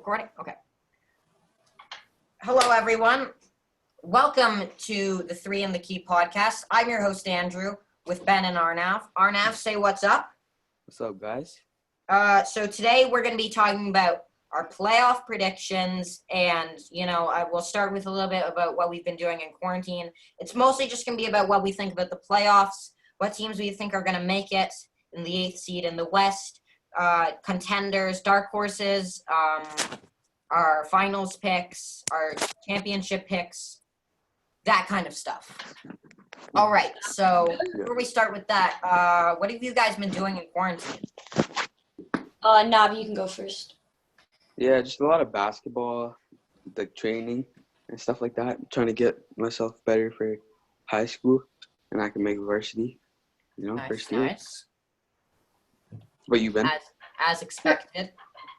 recording? Okay. Hello, everyone. Welcome to the Three in the Key podcast. I'm your host, Andrew, with Ben and Arnav. Arnav, say what's up. What's up, guys? So today we're going to be talking about our playoff predictions, and, we'll start with a little bit about what we've been doing in quarantine. It's mostly just going to be about what we think about the playoffs, what teams we think are going to make it in the 8th seed in the West, contenders, dark horses, our finals picks, our championship picks, that kind of stuff. All right, so before we start with that, what have you guys been doing in quarantine? Navi, you can go first. Yeah, just a lot of basketball, like training and stuff like that. Trying to get myself better for high school, and I can make varsity, first year. Nice. What you been? As expected.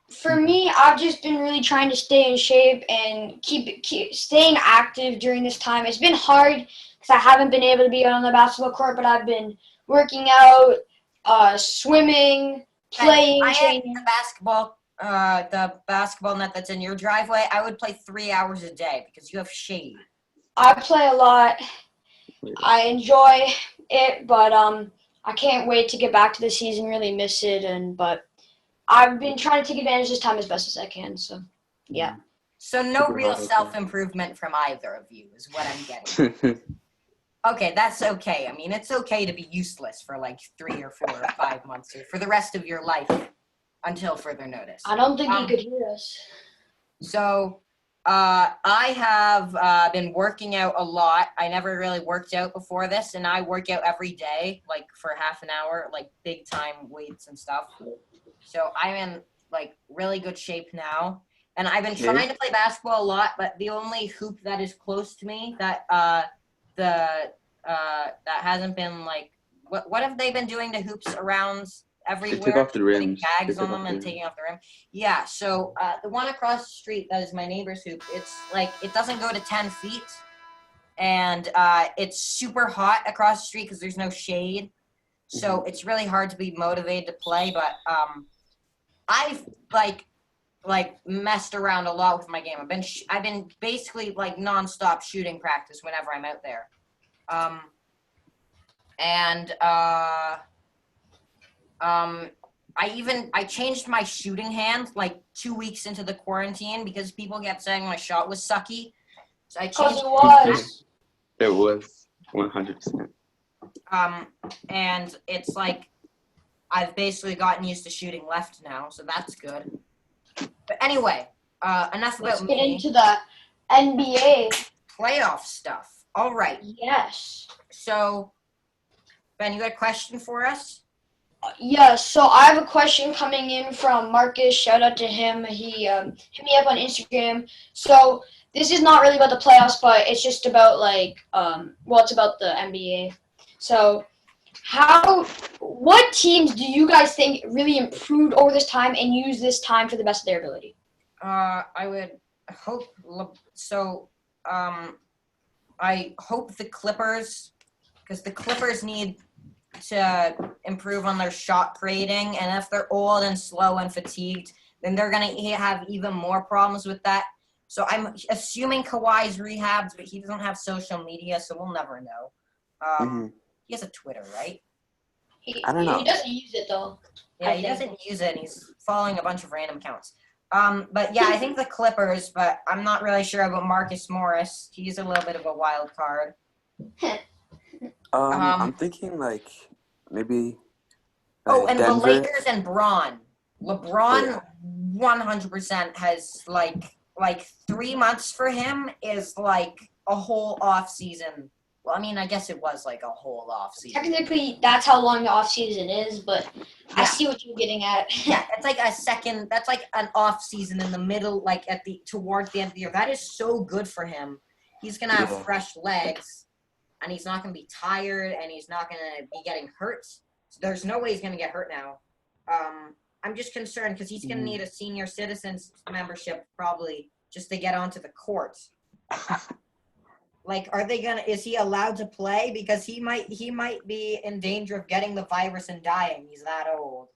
For me, I've just been really trying to stay in shape and keep staying active during this time. It's been hard because I haven't been able to be on the basketball court, but I've been working out, swimming, playing, training. The basketball net that's in your driveway, I would play 3 hours a day because you have shade. I play a lot. I enjoy it, but I can't wait to get back to the season. Really miss it, but I've been trying to take advantage of this time as best as I can. So, yeah. So no real self-improvement from either of you is what I'm getting. Okay, that's okay. I mean, it's okay to be useless for like 3 or 4 or 5 months or for the rest of your life until further notice. I don't think you could hear us. So I have been working out a lot. I never really worked out before this, and I work out every day, like for half an hour, like big time weights and stuff. So I'm in like really good shape now. And I've been trying to play basketball a lot, but the only hoop that is close to me that that hasn't been like what have they been doing to hoops around everywhere? They took off the rims. Putting tags on them and taking off the rim. Yeah, so the one across the street that is my neighbor's hoop, it's like it doesn't go to 10 feet, and it's super hot across the street because there's no shade. So it's really hard to be motivated to play, but I've like messed around a lot with my game. I've been basically like nonstop shooting practice whenever I'm out there, I changed my shooting hand like 2 weeks into the quarantine because people kept saying my shot was sucky. So I changed it was 100%. And it's like I've basically gotten used to shooting left now, so that's good. But anyway, enough about me. Let's get into the NBA playoff stuff. All right. Yes. So, Ben, you got a question for us? Yes. So I have a question coming in from Marcus. Shout out to him. He hit me up on Instagram. So this is not really about the playoffs, but it's just about it's about the NBA. So, what teams do you guys think really improved over this time and use this time for the best of their ability? I would hope so. I hope the Clippers, because the Clippers need to improve on their shot creating, and if they're old and slow and fatigued, then they're gonna have even more problems with that. So I'm assuming Kawhi's rehabbed, but he doesn't have social media, so we'll never know. He has a Twitter, right? I don't know. He doesn't use it, though. Yeah, he doesn't use it, and he's following a bunch of random accounts. But yeah, I think the Clippers, but I'm not really sure about Marcus Morris. He's a little bit of a wild card. I'm thinking maybe and Denver. the Lakers and Bron. LeBron 100% has like 3 months for him is like a whole off season. Well, I mean, I guess it was like a whole off season. Technically, that's how long the off season is, but I see what you're getting at. Yeah, it's like that's like an off season in the middle, like towards the end of the year. That is so good for him. He's gonna have fresh legs, and he's not gonna be tired, and he's not gonna be getting hurt. So there's no way he's gonna get hurt now. I'm just concerned because he's gonna need a senior citizens membership probably just to get onto the court. Like, is he allowed to play? Because he might be in danger of getting the virus and dying. He's that old.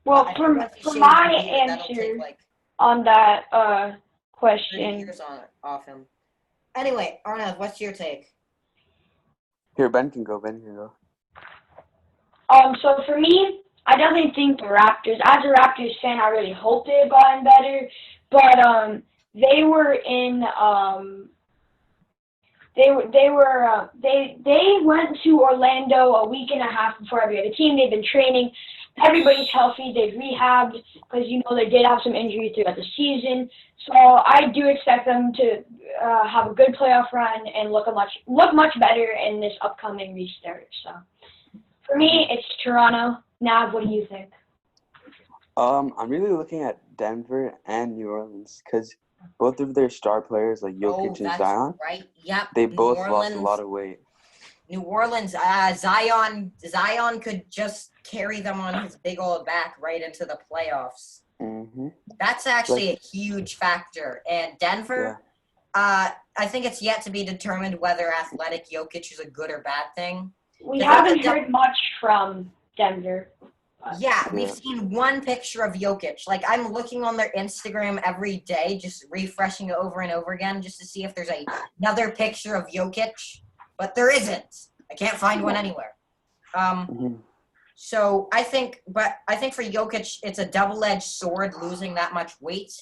Well, I think for once he for shaves my the beard, that'll take answer like on that 30 question, years off him. Anyway, Arnav, what's your take? Here, Ben can go. Ben can go. so for me, I definitely think the Raptors. As a Raptors fan, I really hope they had gotten better, but they were in they went to Orlando a week and a half before every other team. They've been training. Everybody's healthy. They've rehabbed because they did have some injuries throughout the season. So I do expect them to have a good playoff run and look much better in this upcoming restart. So for me, it's Toronto. Nav, what do you think? I'm really looking at Denver and New Orleans because both of their star players, like Jokic and that's Zion, right. Yep. they New both lost a Orleans- lot of weight. New Orleans, Zion could just carry them on his big old back right into the playoffs. Mm-hmm. That's actually a huge factor. And Denver, I think it's yet to be determined whether athletic Jokic is a good or bad thing. We Is haven't that- heard much from Denver. Yeah, we've Yeah. seen one picture of Jokic. Like, I'm looking on their Instagram every day, just refreshing it over and over again just to see if there's another picture of Jokic. But there isn't. I can't find one anywhere. Mm-hmm. So I think for Jokic, it's a double-edged sword losing that much weight,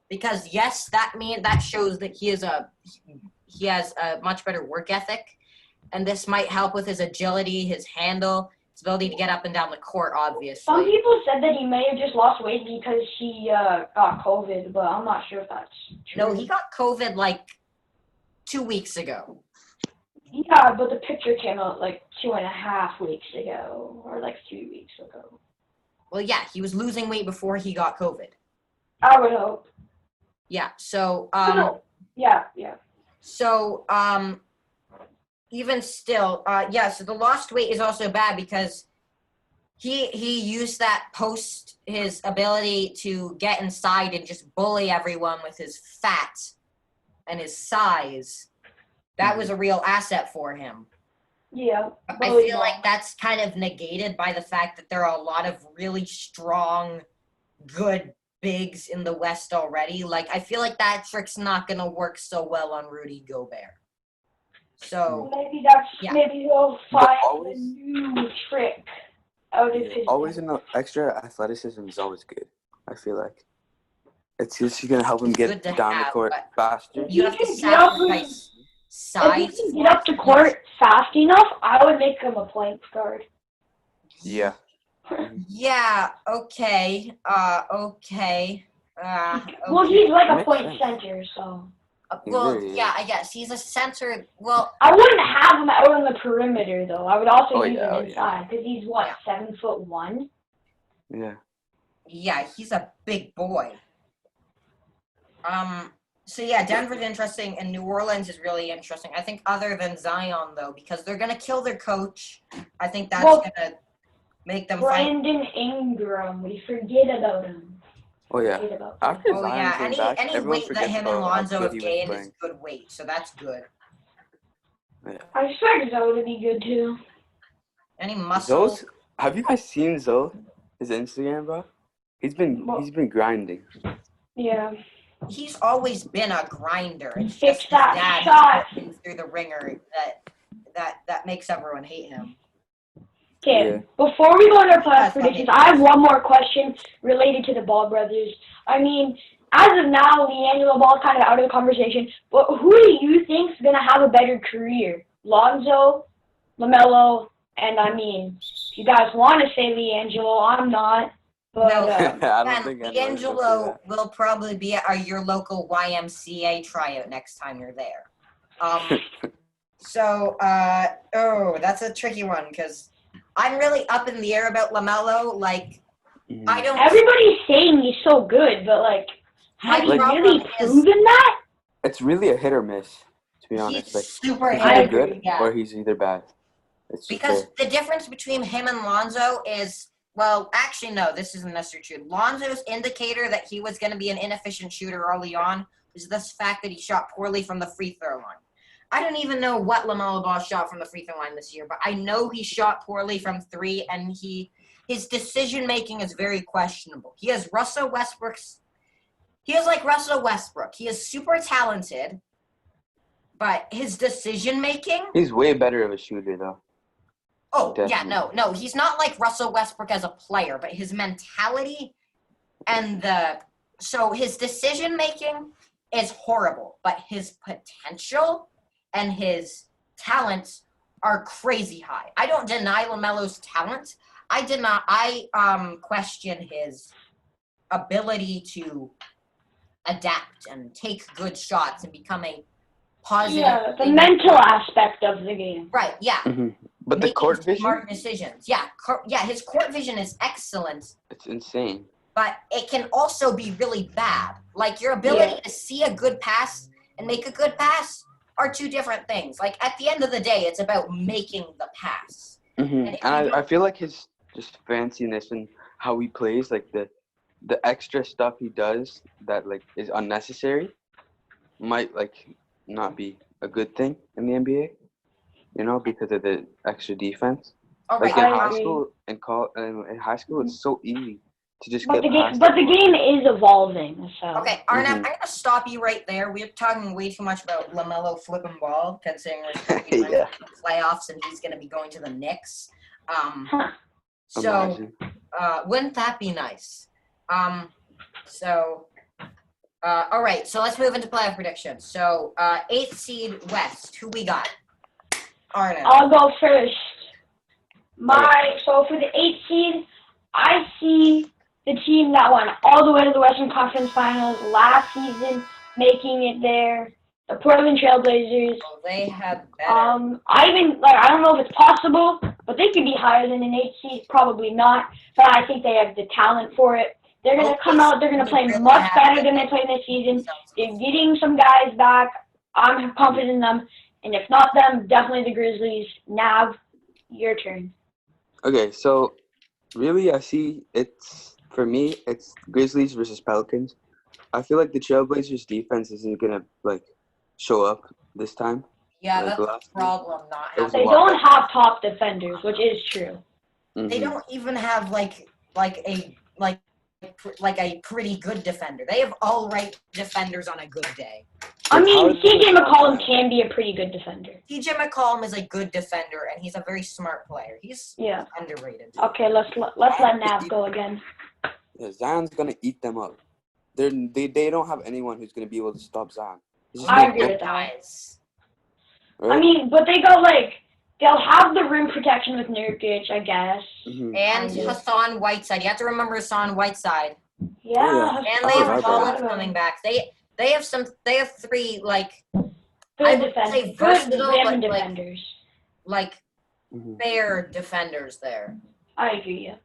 because yes, that shows that he has a much better work ethic, and this might help with his agility, his handle, his ability to get up and down the court. Obviously, Some people said that he may have just lost weight because he got COVID, but I'm not sure if that's true. No, he got COVID like 2 weeks ago. Yeah, but the picture came out like 2.5 weeks ago, or like 3 weeks ago. Well, yeah, he was losing weight before he got COVID. I would hope. Yeah. So Yeah. So, even still, so the lost weight is also bad because he used that post his ability to get inside and just bully everyone with his fat and his size. That was a real asset for him. Yeah. I feel like that's kind of negated by the fact that there are a lot of really strong, good bigs in the West already. Like, I feel like that trick's not going to work so well on Rudy Gobert. So maybe he'll But find always- a new trick out of his. Always an extra athleticism is always good. I feel like it's just going to help him Good get to down the have, court but faster. you have to He can get up sacrifice If size. he can get up the court fast enough, I would make him a point guard. Yeah. Yeah, okay. Okay. Well, he's like a Makes point sense. center, so. Well, really yeah, is. I guess. He's a center. Well, I wouldn't have him out on the perimeter, though. I would also Oh, use yeah, him inside, because he's, Yeah. 7'1"? Yeah. yeah, he's a big boy. So yeah, Denver's interesting, and New Orleans is really interesting. I think other than Zion, though, because they're going to kill their coach, I think that's Well, going to make them find... Brandon Ingram, we forget about him. Oh, yeah. Forget about him. After Oh, Zion yeah, came any back, everyone weight that forgets him about and how Lonzo good have he was gained is playing. good weight, so that's good. Yeah. I expect Zoe to be good, too. Any muscle... Zoe's, have you guys seen Zoe? His Instagram, bro? He's been grinding. Yeah. He's always been a grinder. It's Fix just his that dad shot. put him through the ringer that makes everyone hate him. Okay, Yeah. before we go into our playoff That's predictions, funny. I have one more question related to the Ball brothers. I mean, as of now, LiAngelo Ball's kind of out of the conversation, but who do you think is going to have a better career? Lonzo, LaMelo, and I mean, if you guys want to say LiAngelo, I'm not. But, No. I don't And think anyone's gonna say D'Angelo that. will probably be at your local YMCA tryout next time you're there. That's a tricky one because I'm really up in the air about LaMelo. Like, Mhm. I don't. everybody's saying he's so good, but, like, has he Like- really problem is- proven that? It's really a hit or miss, to be honest. He's Like, super he's I either hit. agree. good Yeah. or he's either bad. It's just Because there. the difference between him and Lonzo is, well, actually, no, this isn't necessarily true. Lonzo's indicator that he was going to be an inefficient shooter early on is this fact that he shot poorly from the free throw line. I don't even know what LaMelo Ball shot from the free throw line this year, but I know he shot poorly from three, and he his decision making is very questionable. He has Russell Westbrook's. He is like Russell Westbrook. He is super talented, but his decision making. He's way better of a shooter though. Oh yeah, Definitely. no, he's not like Russell Westbrook as a player, but his mentality and so his decision making is horrible, but his potential and his talents are crazy high. I don't deny LaMelo's talent. I question his ability to adapt and take good shots and become a positive. Yeah, the mental aspect of the game. Right, yeah. Hmm. But the Making court vision, smart decisions. Yeah, his court vision is excellent, it's insane. but it can also be really bad. Like your ability to see a good pass and make a good pass are two different things. Like at the end of the day, it's about making the pass. Hmm. if And you I feel like his just fanciness and how he plays, like the extra stuff he does that like is unnecessary, might like not be a good thing in the NBA. You know, because of the extra defense. All Like right, in I high agree. school in high school, it's so easy to just But get past. the game is evolving. So okay, Arnav, Mhm. I'm gonna stop you right there. We're talking way too much about LaMelo flipping ball, considering we're speaking Yeah. about the playoffs and he's gonna be going to the Knicks. Huh. So Imagine. wouldn't that be nice? All right, so let's move into playoff predictions. So, 8th seed West, who we got? Arnav. I'll go first. So for the 8th seed, I see the team that went all the way to the Western Conference Finals last season, making it there. The Portland Trailblazers. Oh, they had better. I don't know if it's possible, but they could be higher than an 8th seed. Probably not, but I think they have the talent for it. They're gonna come out. They're gonna play much better than they played this season. They're getting some guys back. I'm confident in them. And if not them, definitely the Grizzlies. Nav, your turn. Okay, so really, I see it's for me. It's Grizzlies versus Pelicans. I feel like the Trailblazers' defense isn't gonna like show up this time. Yeah, like that's the last year. problem. Not It was having. They don't have top defenders, which is true. They Mhm. don't even have like a pretty good defender. They have all right defenders on a good day. I Like, how mean, are they CJ gonna stop McCollum that? can be a pretty good defender. TJ McCollum is a good defender, and he's a very smart player. He's Yeah. underrated. Okay, let's let Nav go again. Yeah, Zion's gonna eat them up. They don't have anyone who's gonna be able to stop Zion. He's just I gonna agree get- with that. Guys. right? I mean, but they got they'll have the rim protection with Nurkic, I guess. Mhm. And Kinda. Hassan Whiteside. You have to remember Hassan Whiteside. Yeah. yeah. And I they have forgot about Collins that. coming back. They have three I Good would defenders. say Good versatile, rim but, defenders. Mhm. fair defenders there. I agree, yeah.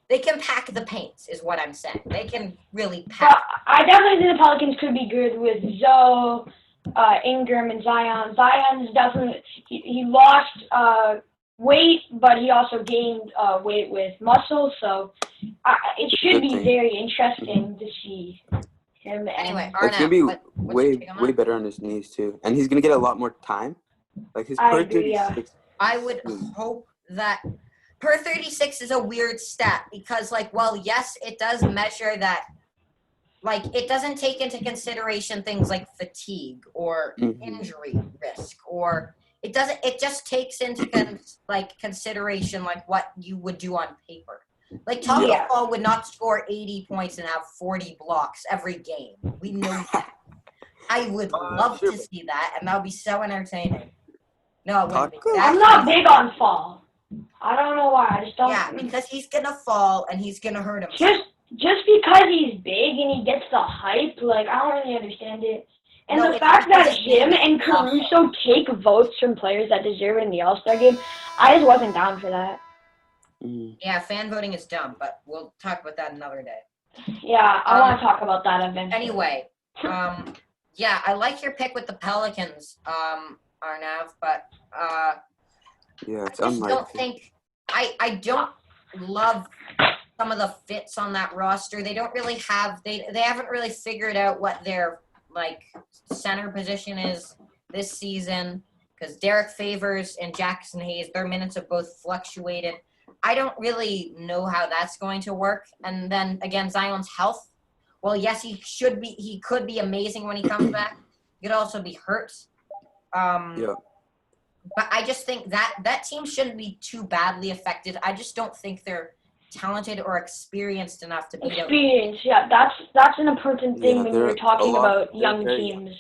They can pack the paint, is what I'm saying. They can really But pack. I definitely think the Pelicans could be good with Zoe, Ingram, and Zion. Zion's definitely he lost weight, but he also gained weight with muscle, so it should Good be thing. very interesting to see him. Anyway, It's gonna Arnav, be what's your way take on way that? better on his knees too, and he's gonna get a lot more time. Like his I per agree, yeah. 36. I would hope that per 36 is a weird stat because, while yes, it does measure that, it doesn't take into consideration things like fatigue or Mhm. injury risk, or it doesn't. It just takes into consideration what you would do on paper. Taco Yeah. Fall would not score 80 points and have 40 blocks every game. We know that. I would love sure, to but- see that, and that would be so entertaining. No, it wouldn't be. Taco? I'm not big on Fall. I don't know why. I just don't. Yeah, because he's gonna fall and he's gonna hurt himself. Just because he's big and he gets the hype, I don't really understand it. And No, the it's fact that because him and Caruso take votes from players that deserve it in the All-Star game, I just wasn't down for that. Mhm. Yeah, fan voting is dumb, but we'll talk about that another day. Yeah, I want to talk about that eventually. Anyway, yeah, I like your pick with the Pelicans, Arnav, but Yeah, I it's just don't unlikely. think I don't love some of the fits on that roster. They don't really have they haven't really figured out what their center position is this season because Derek Favors and Jackson Hayes, their minutes have both fluctuated. I don't really know how that's going to work. And then again, Zion's health. Well, yes, he could be amazing when he comes back. He could also be hurt. Yeah. But I just think that team shouldn't be too badly affected. I just don't think they're talented or experienced enough to beat out. Experience, yeah, that's an important thing Yeah, when they're you're talking about they're young very teams.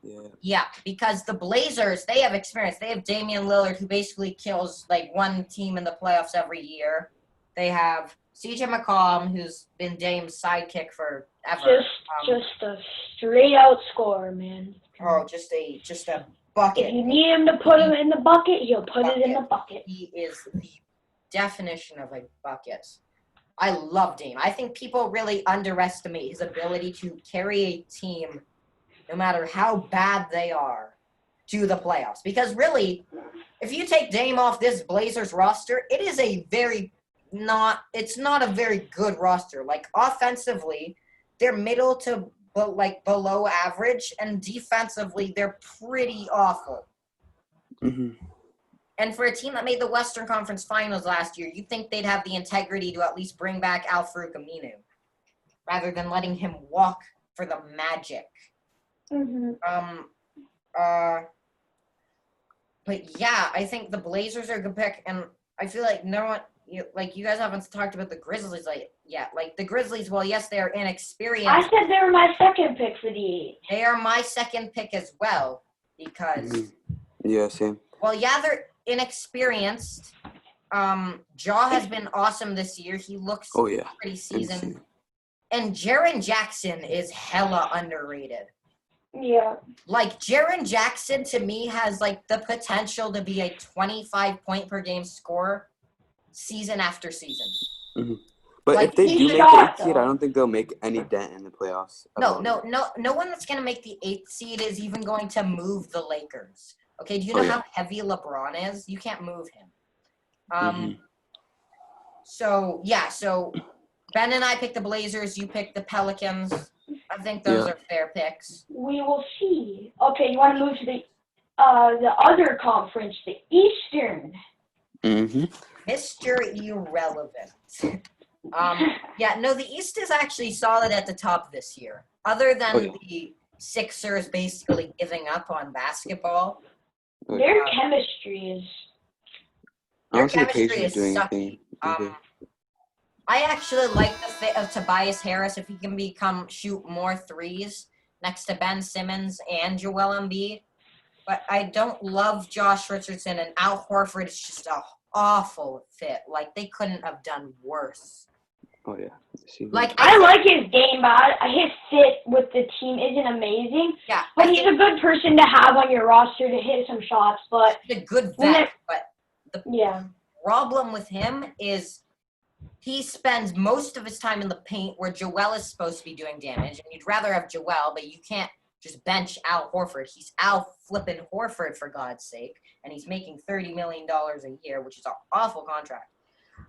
Yeah. Yeah, because the Blazers, they have experience. They have Damian Lillard, who basically kills like one team in the playoffs every year. They have CJ McCollum, who's been Dame's sidekick forever. Just a straight out scorer, man. Just a If bucket. you need him to put him in the bucket, he'll put it in the bucket. He is the definition of a bucket. I love Dame. I think people really underestimate his ability to carry a team, no matter how bad they are, to the playoffs. Because really, if you take Dame off this Blazers roster, it is it's not a very good roster. Like offensively, they're middle to below average, and defensively, they're pretty awful. Mm-hmm. And for a team that made the Western Conference Finals last year, you'd think they'd have the integrity to at least bring back Al-Farouq Aminu, rather than letting him walk for the Magic. Mm-hmm. But yeah, I think the Blazers are a good pick, and I feel like no one, you guys haven't talked about the Grizzlies yet. Like the Grizzlies, well, yes, they're inexperienced. I said they were my second pick for the 8. They are my second pick as well, because Yeah, same. well, yeah, they're inexperienced. Jaw has been awesome this year. He looks pretty seasoned. Insane. And Jaren Jackson is hella underrated. Yeah. Like, Jaren Jackson, to me, has, like, the potential to be a 25-point-per-game scorer season after season. Mm-hmm. But Like, if they he's do make shot, the 8th seed, though. I don't think they'll make any dent in the playoffs. No one that's going to make the 8th seed is even going to move the Lakers. Okay, do you know how heavy LeBron is? You can't move him. So Ben and I picked the Blazers. You picked the Pelicans. I think those are fair picks. We will see. Okay, you want to move to the other conference, the Eastern. Mm-hmm. Mr. Irrelevant. The East is actually solid at the top this year. Other than the Sixers basically giving up on basketball. Their chemistry is... I don't see the chemistry Pacers is doing sucky. anything. Okay. I actually like the fit of Tobias Harris if he can shoot more threes next to Ben Simmons and Joel Embiid. But I don't love Josh Richardson, and Al Horford is just an awful fit. Like, they couldn't have done worse. Oh, yeah. Like, I like his game, but his fit with the team isn't amazing. Yeah. But he's a good person to have on your roster to hit some shots. But he's a good vet, but the problem with him is he spends most of his time in the paint where Joel is supposed to be doing damage, and you'd rather have Joel, but you can't just bench Al Horford. He's Al flippin' Horford, for God's sake, and he's making $30 million a year, which is an awful contract.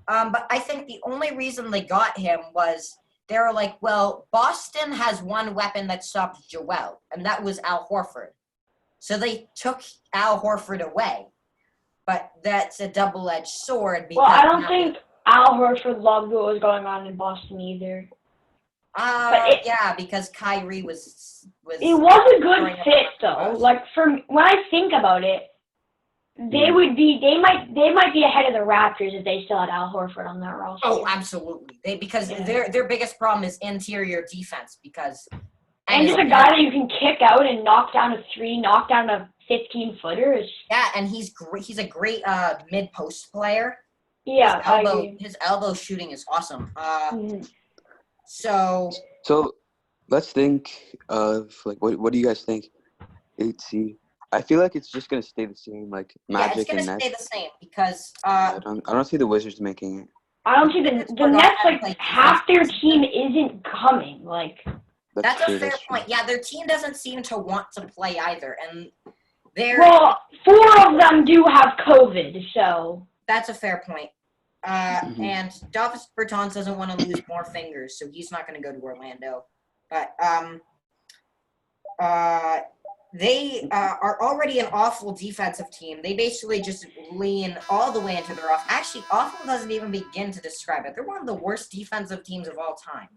But I think the only reason they got him was they were like, well, Boston has one weapon that stops Joel, and that was Al Horford. So they took Al Horford away. But that's a double-edged sword. Because I don't think Al Horford loved what was going on in Boston either. Because Kyrie was. It was a good fit though. Like when I think about it, they might be ahead of the Raptors if they still had Al Horford on that roster. Oh, absolutely. Because their biggest problem is interior defense and just a guy that you can kick out and knock down a 3, knock down a 15-footer. Yeah, and he's great. He's a great mid-post player. Yeah, his elbow shooting is awesome. So let's think of what do you guys think? 8 seed. I feel like it's just gonna stay the same, like Magic and Nets. It's gonna stay the same because I don't see the Wizards making it. I don't see the Nets, like half their team isn't coming. Like that's a fair point. Yeah, their team doesn't seem to want to play either, and well, 4 of them do have COVID, so that's a fair point. And Davis Bertans doesn't want to lose more fingers, so he's not going to go to Orlando. But they are already an awful defensive team. They basically just lean all the way into their off. Actually, awful doesn't even begin to describe it. They're one of the worst defensive teams of all time.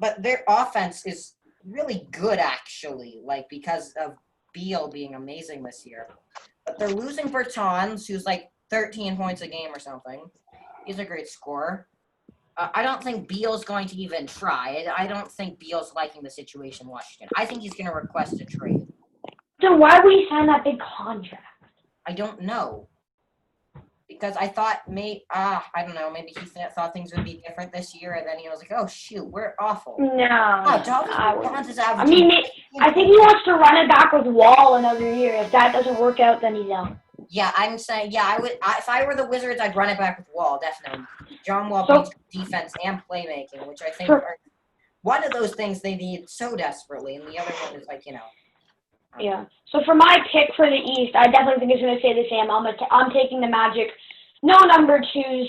But their offense is really good, actually, like because of Beal being amazing this year. But they're losing Bertans, who's like 13 points a game or something. He's a great scorer. I don't think Beal's going to even try. I don't think Beal's liking the situation in Washington. I think he's going to request a trade. Then why would he sign that big contract? I don't know. Because I thought I don't know, maybe he thought things would be different this year, and then he was like, oh, shoot, we're awful. No. Oh, Bertans is I averaging. mean, I think he wants to run it back with Wall another year. If that doesn't work out, then he's out. Yeah, I'm saying, I would. If I were the Wizards, I'd run it back with Wall, definitely. John Wall plays defense and playmaking, which I think are one of those things they need so desperately, and the other one is like, Yeah. So for my pick for the East, I definitely think it's going to stay the same. I'm taking the Magic. No number twos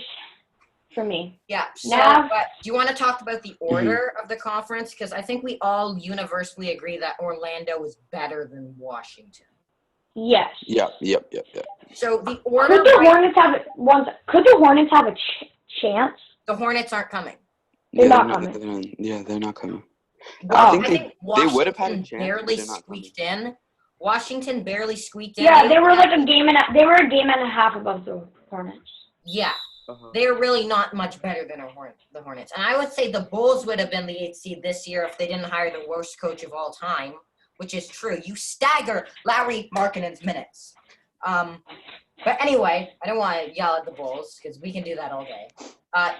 for me. Yeah. So, Now- but do you want to talk about the order of the conference? Because I think we all universally agree that Orlando is better than Washington. Yes. Yep. So the order. Could the Hornets have a chance? The Hornets aren't coming. They're not coming. They're not coming. Well, I think they would have had a Washington chance, barely but they're not squeaked in. Washington barely squeaked in. Yeah, they were like a game and a half above the Hornets. Yeah, Uh-huh. they're really not much better than the Hornets. And I would say the Bulls would have been the 8th seed this year if they didn't hire the worst coach of all time, which is true. You stagger Lauri Markkanen's minutes. But anyway, I don't want to yell at the Bulls because we can do that all day.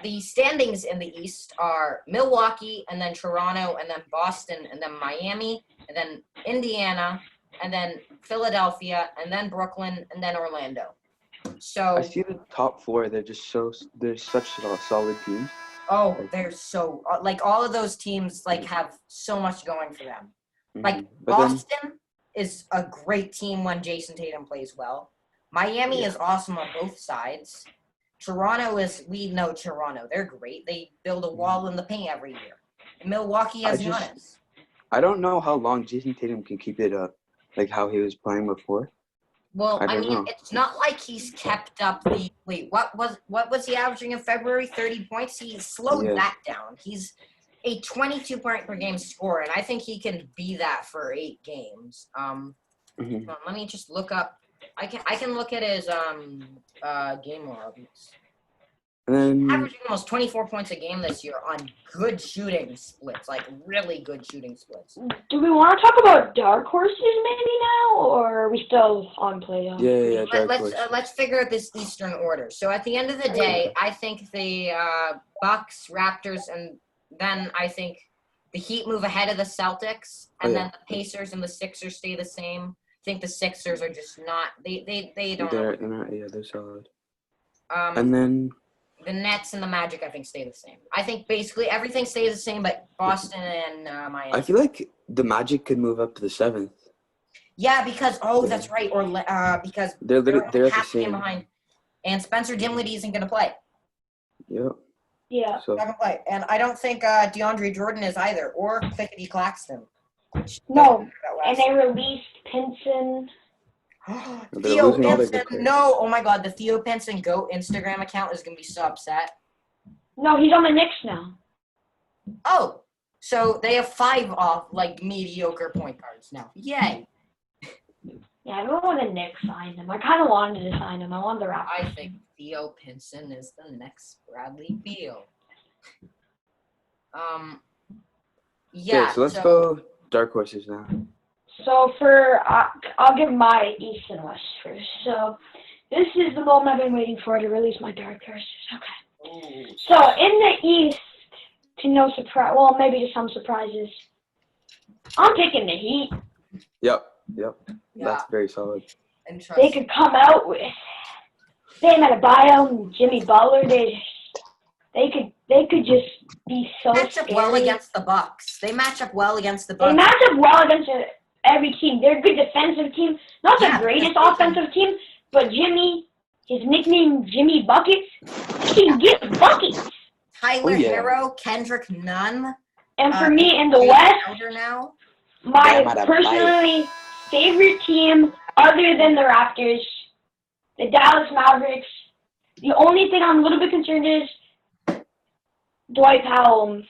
The standings in the East are Milwaukee, and then Toronto, and then Boston, and then Miami, and then Indiana, and then Philadelphia, and then Brooklyn, and then Orlando. So I see the top four. They're such solid teams. oh, they're so like all of those teams like have so much going for them. Like Mhm. But then- Boston is a great team when Jason Tatum plays well. Miami is awesome on both sides. We know Toronto. They're great. They build a wall in the paint every year. And Milwaukee has Giannis. I don't know how long Jason Tatum can keep it up, like how he was playing before. Well, I I don't mean, know. it's not like he's kept up the what was he averaging in February? 30 points. He slowed Yeah. that down. He's a 22 point per game scorer, and I think he can be that for 8 games. Mhm. Hold on, let me just look up. I can look at his game logs. And then Averaging almost 24 points a game this year on good shooting splits, like really good shooting splits. Do we want to talk about dark horses maybe now, or are we still on playoff? yeah, dark horse. Let's figure out this Eastern order. So at the end of the day, I think the Bucks, Raptors, and then I think the Heat move ahead of the Celtics, and then the Pacers and the Sixers stay the same. I think the Sixers are just not. They don't. They're solid. Um, And then the Nets and the Magic, I think, stay the same. I think basically everything stays the same, but Boston and Miami. I feel like the Magic could move up to the 7th. Yeah, because that's right. Or because They're at the half a game same. behind, and Spencer Dinwiddie isn't going to play. Yep. Yeah. So Not going to play, and I don't think DeAndre Jordan is either, or Clickety Claxton. No, and they released Pinson. They're Theo losing all their good Pinson. players. No, oh my God, the Theo Pinson GOAT Instagram account is going to be so upset. No, he's on the Knicks now. Oh, so they have 5 off like mediocre point guards now. Yay! Yeah, I don't know why the Knicks signed him. I kind of wanted to sign him. I wanted the Raptors. I think Theo Pinson is the next Bradley Beal. Yeah. Okay, so let's go dark horses now. So I'll give my East and West first. So this is the moment I've been waiting for to release my dark horses. Okay. Ooh. So in the East, to no surprise, well, maybe to some surprises, I'm picking the Heat. Yep. Yeah. That's very solid. And trust They could come out with Bam Adebayo and Jimmy Butler. They could just be so match up scary. well against the Bucks. They match up well against the They Bucks. match up well against every team. They're a good defensive team. Not the greatest offensive team, but Jimmy, his nickname Jimmy Buckets, he can get buckets. Tyler yeah. Hero, Kendrick Nunn. And for me in the West, Now. my Bam Adebayo. personally, favorite team other than the Raptors, the Dallas Mavericks. The only thing I'm a little bit concerned is Dwight Powell.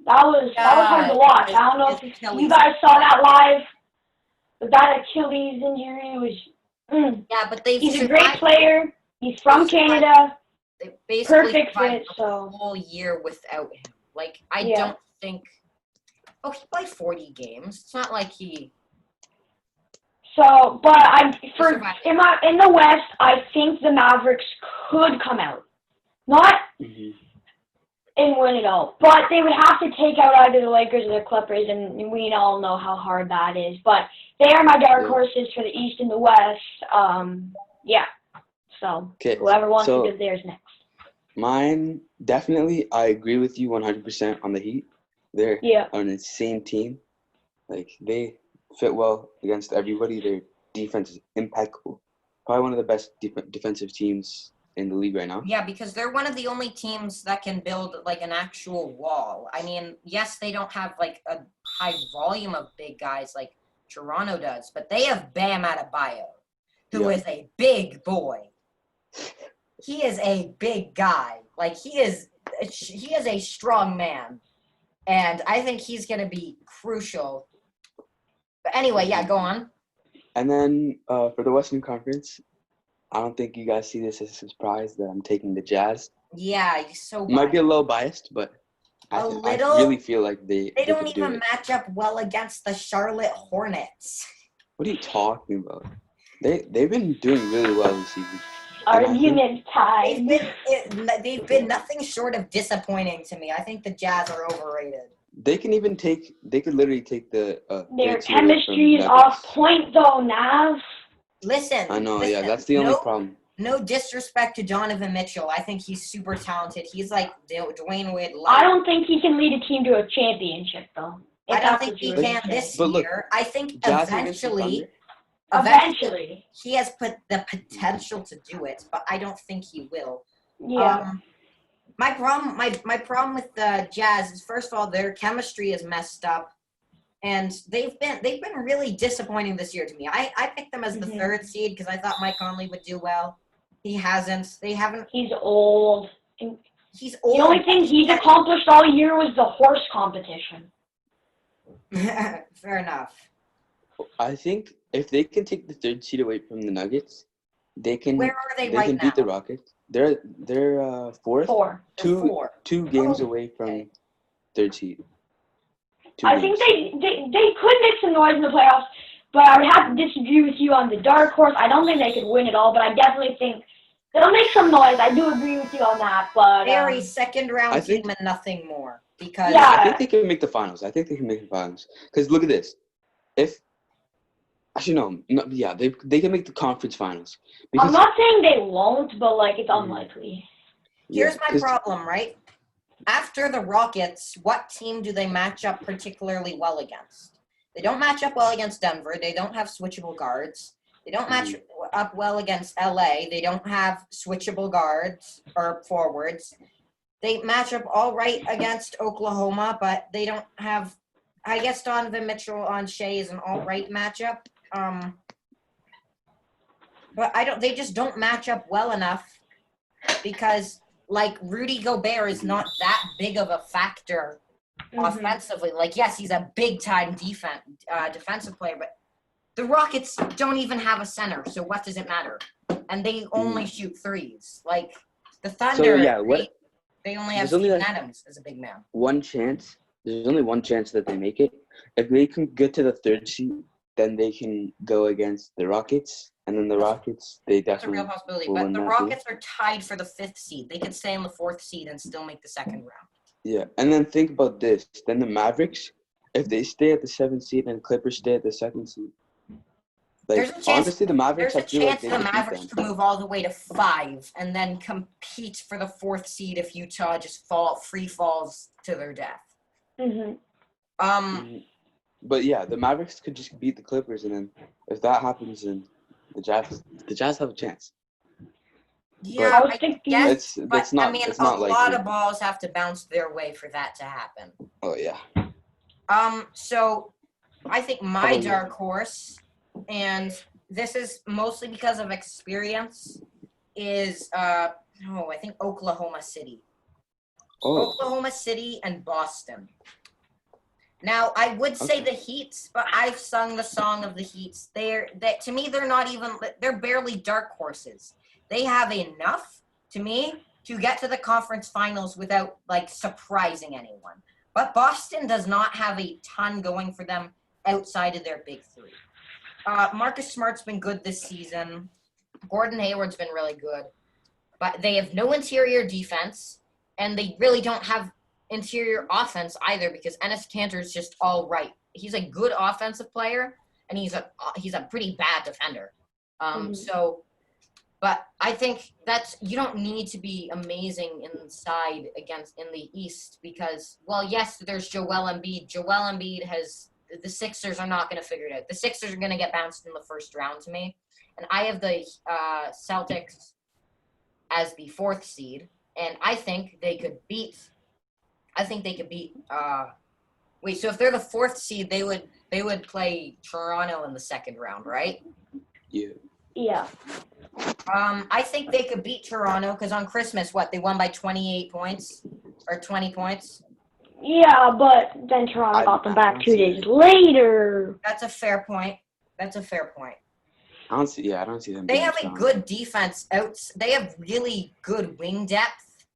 That was hard to watch. I don't know if you guys saw that live. But that Achilles injury was. Yeah, but they've He's a great survived- player. He's from They've survived- Canada. they basically Perfect survived fit, the so. whole year without him. Like, I Yeah. don't think. Oh, he played 40 games. It's not like he. So, but survived. in the West, I think the Mavericks could come out, not Mhm. and win it all, but they would have to take out either the Lakers or the Clippers, and we all know how hard that is. But they are my dark Yeah. horses for the East and the West. Yeah. So Okay. whoever wants So to do theirs next. mine, definitely, I agree with you 100% on the Heat. They're Yeah. an insane team. Like, they fit well against everybody. Their defense is impeccable. Probably one of the best defensive teams in the league right now. Yeah, because they're one of the only teams that can build like an actual wall. I mean, yes, they don't have like a high volume of big guys like Toronto does, but they have Bam Adebayo, who Yeah. is a big boy. He is a big guy. Like he is a strong man, and I think he's going to be crucial. But anyway, yeah, go on. And then for the Western Conference, I don't think you guys see this as a surprise that I'm taking the Jazz. Yeah, you're so Might be a biased. little biased, but I little? really feel like they They don't could do even it. match up well against the Charlotte Hornets. What are you talking about? They've been doing really well this season. Argument time. They've been nothing short of disappointing to me. I think the Jazz are overrated. They could literally take the Their third seed away chemistry is from off Nuggets. point though, Nav. Listen. I know, listen, yeah, that's the only no, problem. No disrespect to Donovan Mitchell. I think he's super talented. He's like Dwayne Wade. I don't think he can lead a team to a championship though. I If don't that's think what he you can were this saying. But look, year. I think Jazz against the eventually Thunder? Eventually. he has put the potential to do it, but I don't think he will. Yeah. My problem with the Jazz is, first of all, their chemistry is messed up, and they've been really disappointing this year to me. I picked them as the Mhm. third seed because I thought Mike Conley would do well. He hasn't. They haven't. He's old. He's old. The only thing he's accomplished all year was the horse competition. Fair enough. I think if they can take the third seed away from the Nuggets, they can Where are they they right can now? beat the Rockets. They're fourth, 4. They're four. two games Oh, away from okay. third seed. I think they could make some noise in the playoffs, but I would have to disagree with you on the dark horse. I don't think they could win it all, but I definitely think they'll make some noise. I do agree with you on that, but They're a second round I think- team and nothing more because Yeah. I think they can make the finals. Because look at this. They can make the conference finals. I'm Because not saying they won't, but like it's unlikely. here's yeah, my 'cause- problem, right? After the Rockets, what team do they match up particularly well against? They don't match up well against Denver. They don't have switchable guards. They don't match up well against LA. They don't have switchable guards or forwards. They match up all right against Oklahoma, but they don't have. I guess Donovan Mitchell on Shea is an all right matchup. But they just don't match up well enough because like Rudy Gobert is not that big of a factor offensively. Like, yes, he's a big time defensive player, but the Rockets don't even have a center, so what does it matter? And they only shoot threes. Like the Thunder, they only have There's only, Steven like, Adams as a big man. There's only one chance that they make it. If they can get to the third seed, then they can go against the Rockets, and then the Rockets, they That's a definitely real possibility. will But win the that, Rockets are tied for the 5th seed. They could stay in the 4th seed and still make the second round. Yeah, and then think about this. Then the Mavericks, if they stay at the 7th seed and Clippers stay at the 2nd seed, There's a chance- honestly, the Mavericks, There's a I feel like chance they the could beat Mavericks them. could move all the way to 5 and then compete for the 4th seed if Utah just free falls to their death. But yeah, the Mavericks could just beat the Clippers, and then if that happens, then the Jazz have a chance. Yeah, was I thinking- guess, That's but not. I mean, it's a not lot likely. of balls have to bounce their way for that to happen. Oh yeah. So I think my How about you? dark horse and this is mostly because of experience, is I think Oklahoma City. Oh, Oklahoma City and Boston. Now, I would say the Heats, but I've sung the song of the Heats. To me, they're barely dark horses. They have enough, to me, to get to the conference finals without, like, surprising anyone. But Boston does not have a ton going for them outside of their big three. Marcus Smart's been good this season. Gordon Hayward's been really good. But they have no interior defense, and they really don't have interior offense either because Enes Kanter is just all right. He's a good offensive player, and he's a pretty bad defender. But I think you don't need to be amazing inside in the East because, well, yes, there's Joel Embiid. Joel Embiid the Sixers are not going to figure it out. The Sixers are going to get bounced in the first round to me, and I have the Celtics as the 4th seed, and I think they could beat. So if they're the 4th seed, they would play Toronto in the second round, right? yeah. Yeah. I think they could beat Toronto because on Christmas, they won by 28 points or 20 points. Yeah, but then Toronto got them back 2 days later. That's a fair point. I don't see them. They have a good defense They have really good wing depth,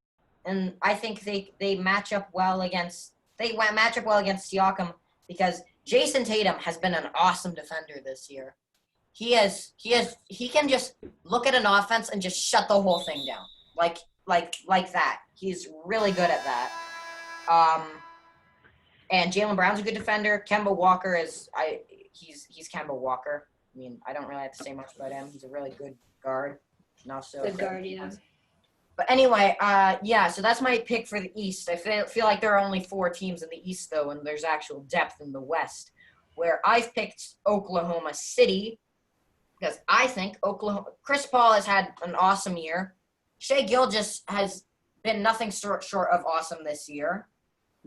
and I think they match up well against Siakam because Jason Tatum has been an awesome defender this year. He can just look at an offense and just shut the whole thing down like that. He's really good at that. And Jaylen Brown's a good defender. Kemba Walker he's Kemba Walker. I mean, I don't really have to say much about him. He's a really good guard. And also Good guard, yeah. But anyway, so that's my pick for the East. I feel like there are only 4 teams in the East, though, and there's actual depth in the West, where I've picked Oklahoma City because I think Chris Paul has had an awesome year. Shai Gilgeous has been nothing short of awesome this year.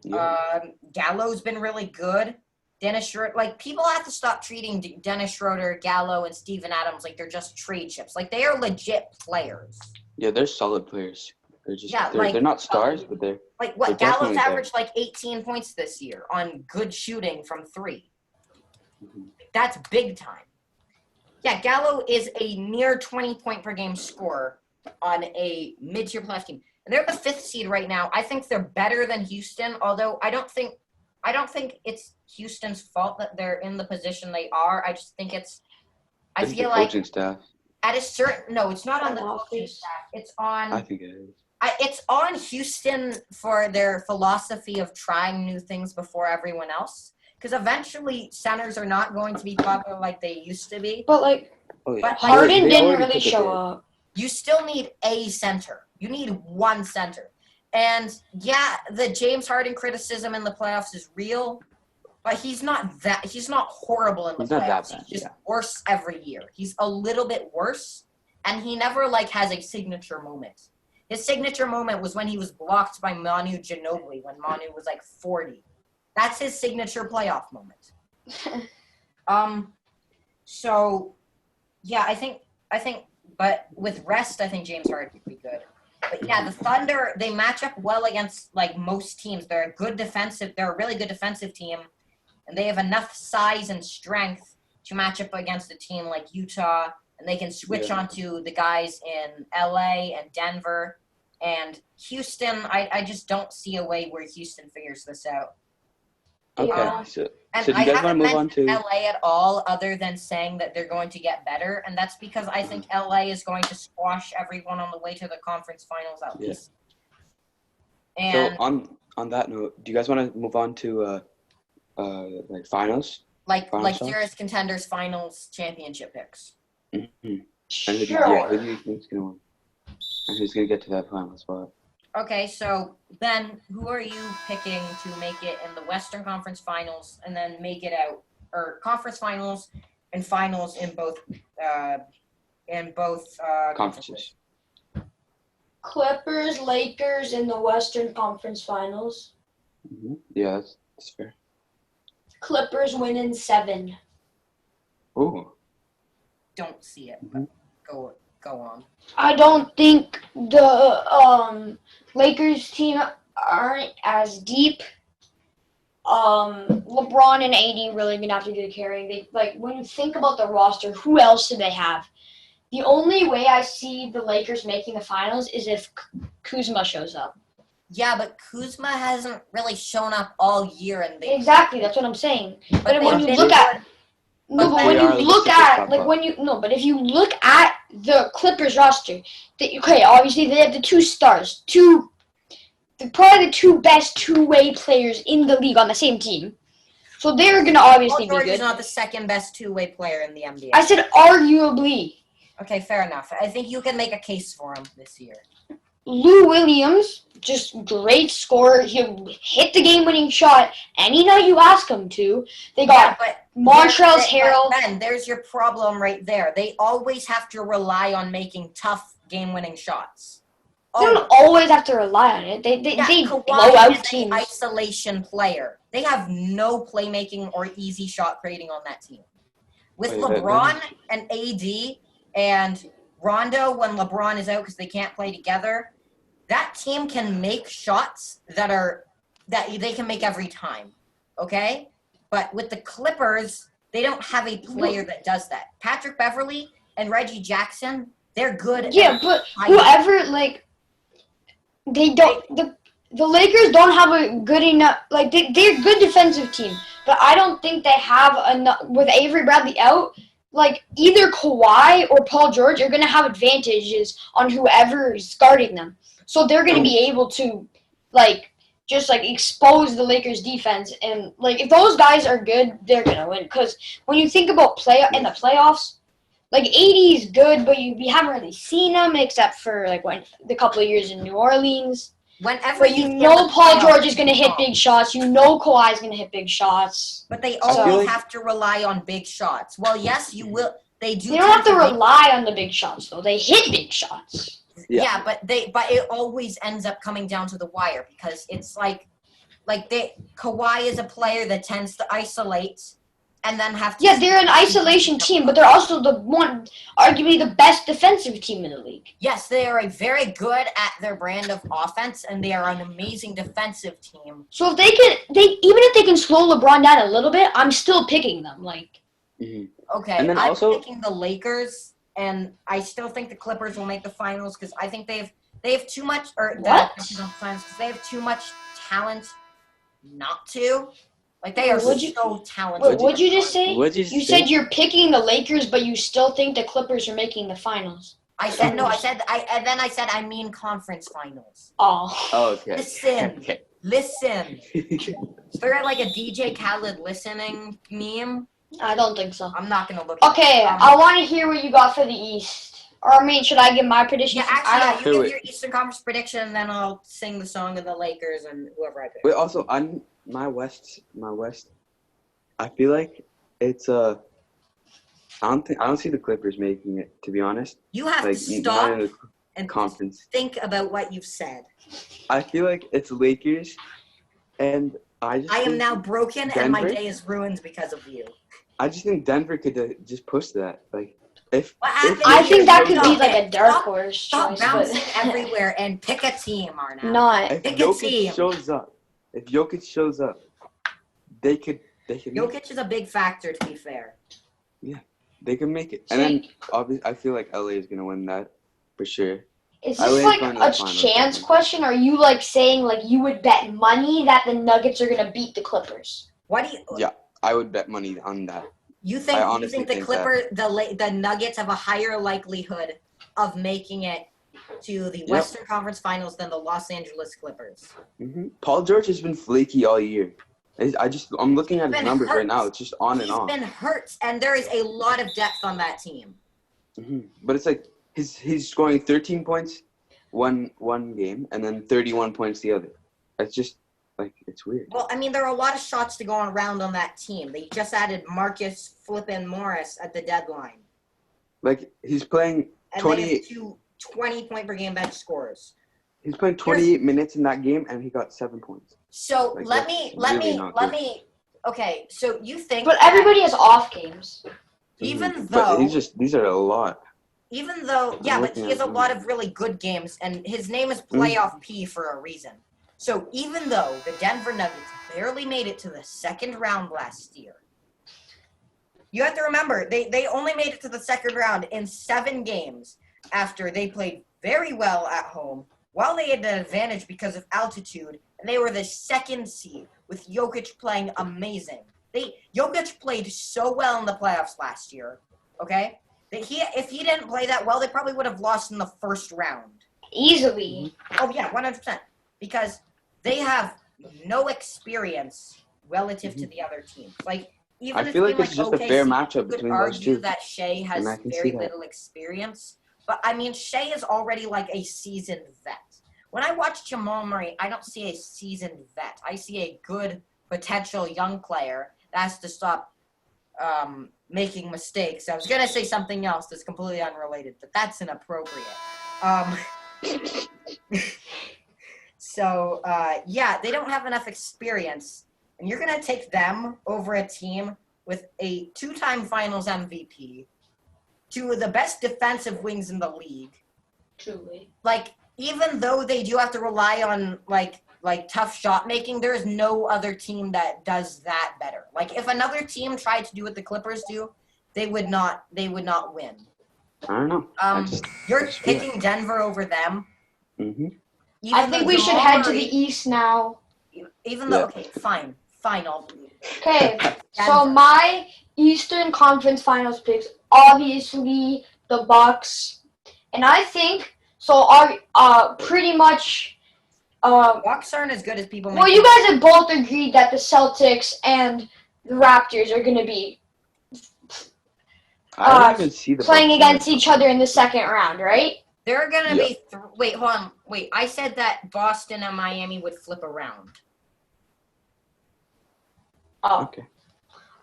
Yeah. Gallo's been really good. Dennis Schroeder, people have to stop treating Dennis Schroeder, Gallo, and Steven Adams like they're just trade chips. They are legit players. Yeah, they're solid players. They're not stars, but they're Gallo's averaged 18 points this year on good shooting from 3. Mm-hmm. That's big time. Yeah, Gallo is a near 20-point per game scorer on a mid-tier playoff team. And they're the 5th seed right now. I think they're better than Houston, although I don't think it's Houston's fault that they're in the position they are. I just think I feel like coaching staff. No, it's not on the coaching staff. It's on. I think it is. It's on Houston for their philosophy of trying new things before everyone else. Because eventually, centers are not going to be popular like they used to be. But Harden didn't really show up. You still need a center. You need one center. And yeah, the James Harden criticism in the playoffs is real, but he's not horrible in the playoffs. He's just worse every year. He's a little bit worse, and he never has a signature moment. His signature moment was when he was blocked by Manu Ginobili when Manu was 40. That's his signature playoff moment. So yeah, I think but with rest, I think James Harden would be good. But yeah, the Thunder, they match up well against most teams. They're a really good defensive team, and they have enough size and strength to match up against a team like Utah, and they can switch onto the guys in LA and Denver. And Houston, I just don't see a way where Houston figures this out. Okay, so do you I guys want to haven't move on to LA at all, other than saying that they're going to get better, and that's because I think LA is going to squash everyone on the way to the conference finals at least. And so on that note, do you guys want to move on to finals? Finals serious contenders finals championship picks. Mm-hmm. Sure. Who do you think's gonna win? And who's gonna get to that final spot? Okay, so Ben, who are you picking to make it in the Western Conference Finals and then make it out, or conference finals and finals in both Conferences? Clippers, Lakers in the Western Conference Finals. Mm-hmm. Yeah, that's fair. Clippers win in 7. Ooh, don't see it. But go on. I don't think the Lakers team aren't as deep. LeBron and AD really gonna have to do the carrying. They like when you think about the roster, who else do they have? The only way I see the Lakers making the finals is if Kuzma shows up. Yeah, but Kuzma hasn't really shown up all year, and they Exactly, that's what I'm saying. But when they've you been look at good. no, but But when they you are the look super at top like up. when you no, but if you look at the Clippers roster, okay, obviously they have the two stars, probably the two best two-way players in the league on the same team. So they're gonna obviously Paul be George is good. not the second best two-way player in the NBA. I said arguably. Okay, fair enough. I think you can make a case for him this year. Lou Williams, just great scorer. He'll hit the game-winning shot any night you ask him to. They got but Montrezl Harrell. Ben, there's your problem right there. They always have to rely on making tough game-winning shots. They don't always have to rely on it. They Kawhi blow out is teams. an isolation player. They have no playmaking or easy shot creating on that team. With Wait, LeBron and AD and Rondo, when LeBron is out because they can't play together, that team can make shots that they can make every time. Okay? But with the Clippers, they don't have a player that does that. Patrick Beverly and Reggie Jackson, they're good. Yeah, but whoever they don't the Lakers don't have a good enough they're a good defensive team, but I don't think they have enough with Avery Bradley out. Like either Kawhi or Paul George are gonna have advantages on whoever is guarding them, so they're gonna be able to just expose the Lakers defense, and if those guys are good, they're gonna win. Because when you think about in the playoffs. AD is good, but we haven't really seen him except for the couple of years in New Orleans. Whenever But you know Paul George is going to hit big shots. You know Kawhi is going to hit big shots. But they I feel always like- have to rely on big shots. Well, yes, you will. They do. They don't have to rely on the big shots though. They hit big shots. Yeah, but it always ends up coming down to the wire because it's Kawhi is a player that tends to isolate. And then have to. Yeah, they're an isolation team, but they're also arguably the best defensive team in the league. Yes, they are very good at their brand of offense, and they are an amazing defensive team. So if even if they can slow LeBron down a little bit, I'm still picking them. Okay, And then I'm also- picking the Lakers, and I still think the Clippers will make the finals because I think they have too much, or What? because they have too much talent not to. They are What'd you- so talented. Wait, what'd you just say? What'd you You say? said you're picking the Lakers, but you still think the Clippers are making the finals. I said no. And then I said I mean conference finals. Oh. Oh, okay. Listen. Okay. Listen. Is there a DJ Khaled listening meme? I don't think so. I'm not gonna look. Okay, I want to hear what you got for the East. Or should I give my prediction? Yeah, actually, you Wait. give your Eastern Conference prediction, and then I'll sing the song of the Lakers and whoever I pick. Wait, also on my West, I feel like it's I don't see the Clippers making it, to be honest. You have to Not stop in the and conference. think about what you've said. I feel like it's Lakers, and I am think now broken, and my Denver? day is ruined because of you. I just think Denver could just push that. If What happened? I think that could be Stop a it. dark horse Stop choice. bouncing But everywhere and pick a team, Arnav. not. if Pick a team. Jokic shows up, they could Jokic is a big factor, to be fair. they can make it. And then obviously I feel like LA is gonna win that for sure. Is LA this is like going to the a finals. chance question? Or are you saying you would bet money that the Nuggets are gonna beat the Clippers? What do you? Yeah. I would bet money on that. You think I you honestly think the think Clippers, the Nuggets have a higher likelihood of making it to the Western Conference Finals than the Los Angeles Clippers? Paul George has been flaky all year. I'm looking at his been numbers hurt. right now. It's just on and on. He's been hurt, and there is a lot of depth on that team. But it's he's scoring 13 points one game and then 31 points the other. It's just it's weird. Well, I mean, there are a lot of shots to go around on that team. They just added Marcus Flippin Morris at the deadline. He's playing And 20. they have two 20-point-per-game bench scorers. He's playing 28 minutes in that game and he got 7 points. So let that's me. really not good. Okay, so you think? But everybody has off games. Even But though these are a lot. Even though, yeah, but he has a lot of really good games, and his name is Playoff P for a reason. So even though the Denver Nuggets barely made it to the second round last year, you have to remember, they only made it to the second round in 7 games after they played very well at home, while they had an advantage because of altitude, and they were the 2nd seed, with Jokic playing amazing. Jokic played so well in the playoffs last year, okay? If he didn't play that well, they probably would have lost in the first round. Easily. Oh, yeah, 100%. Because they have no experience relative to the other teams. Like, even I feel like team it's just a OKC, fair matchup you could between those argue two. that Shea has And I can very see that. little experience. But, I mean, Shea is already like a seasoned vet. When I watch Jamal Murray, I don't see a seasoned vet. I see a good potential young player that has to stop making mistakes. I was going to say something else that's completely unrelated, but that's inappropriate. So, yeah, they don't have enough experience, and you're going to take them over a team with a 2-time finals MVP, 2 of the best defensive wings in the league. Truly. Like, even though they do have to rely on, like tough shot making, there is no other team that does that better. Like, if another team tried to do what the Clippers do, they would not win. I don't know. You're just feel picking Denver over them. Mm-hmm. I think we should head to the East now. Even though, Yeah. okay, fine. Okay, so my Eastern Conference Finals picks, obviously the Bucks, and I think so. Are pretty much. Bucks aren't as good as people. Well, you guys have both agreed that the Celtics and the Raptors are going to be I don't even see the playing Bucks against in each other in the second round, right? There are gonna Yeah. be. Wait, hold on. Wait, I said that Boston and Miami would flip around. Oh. Okay.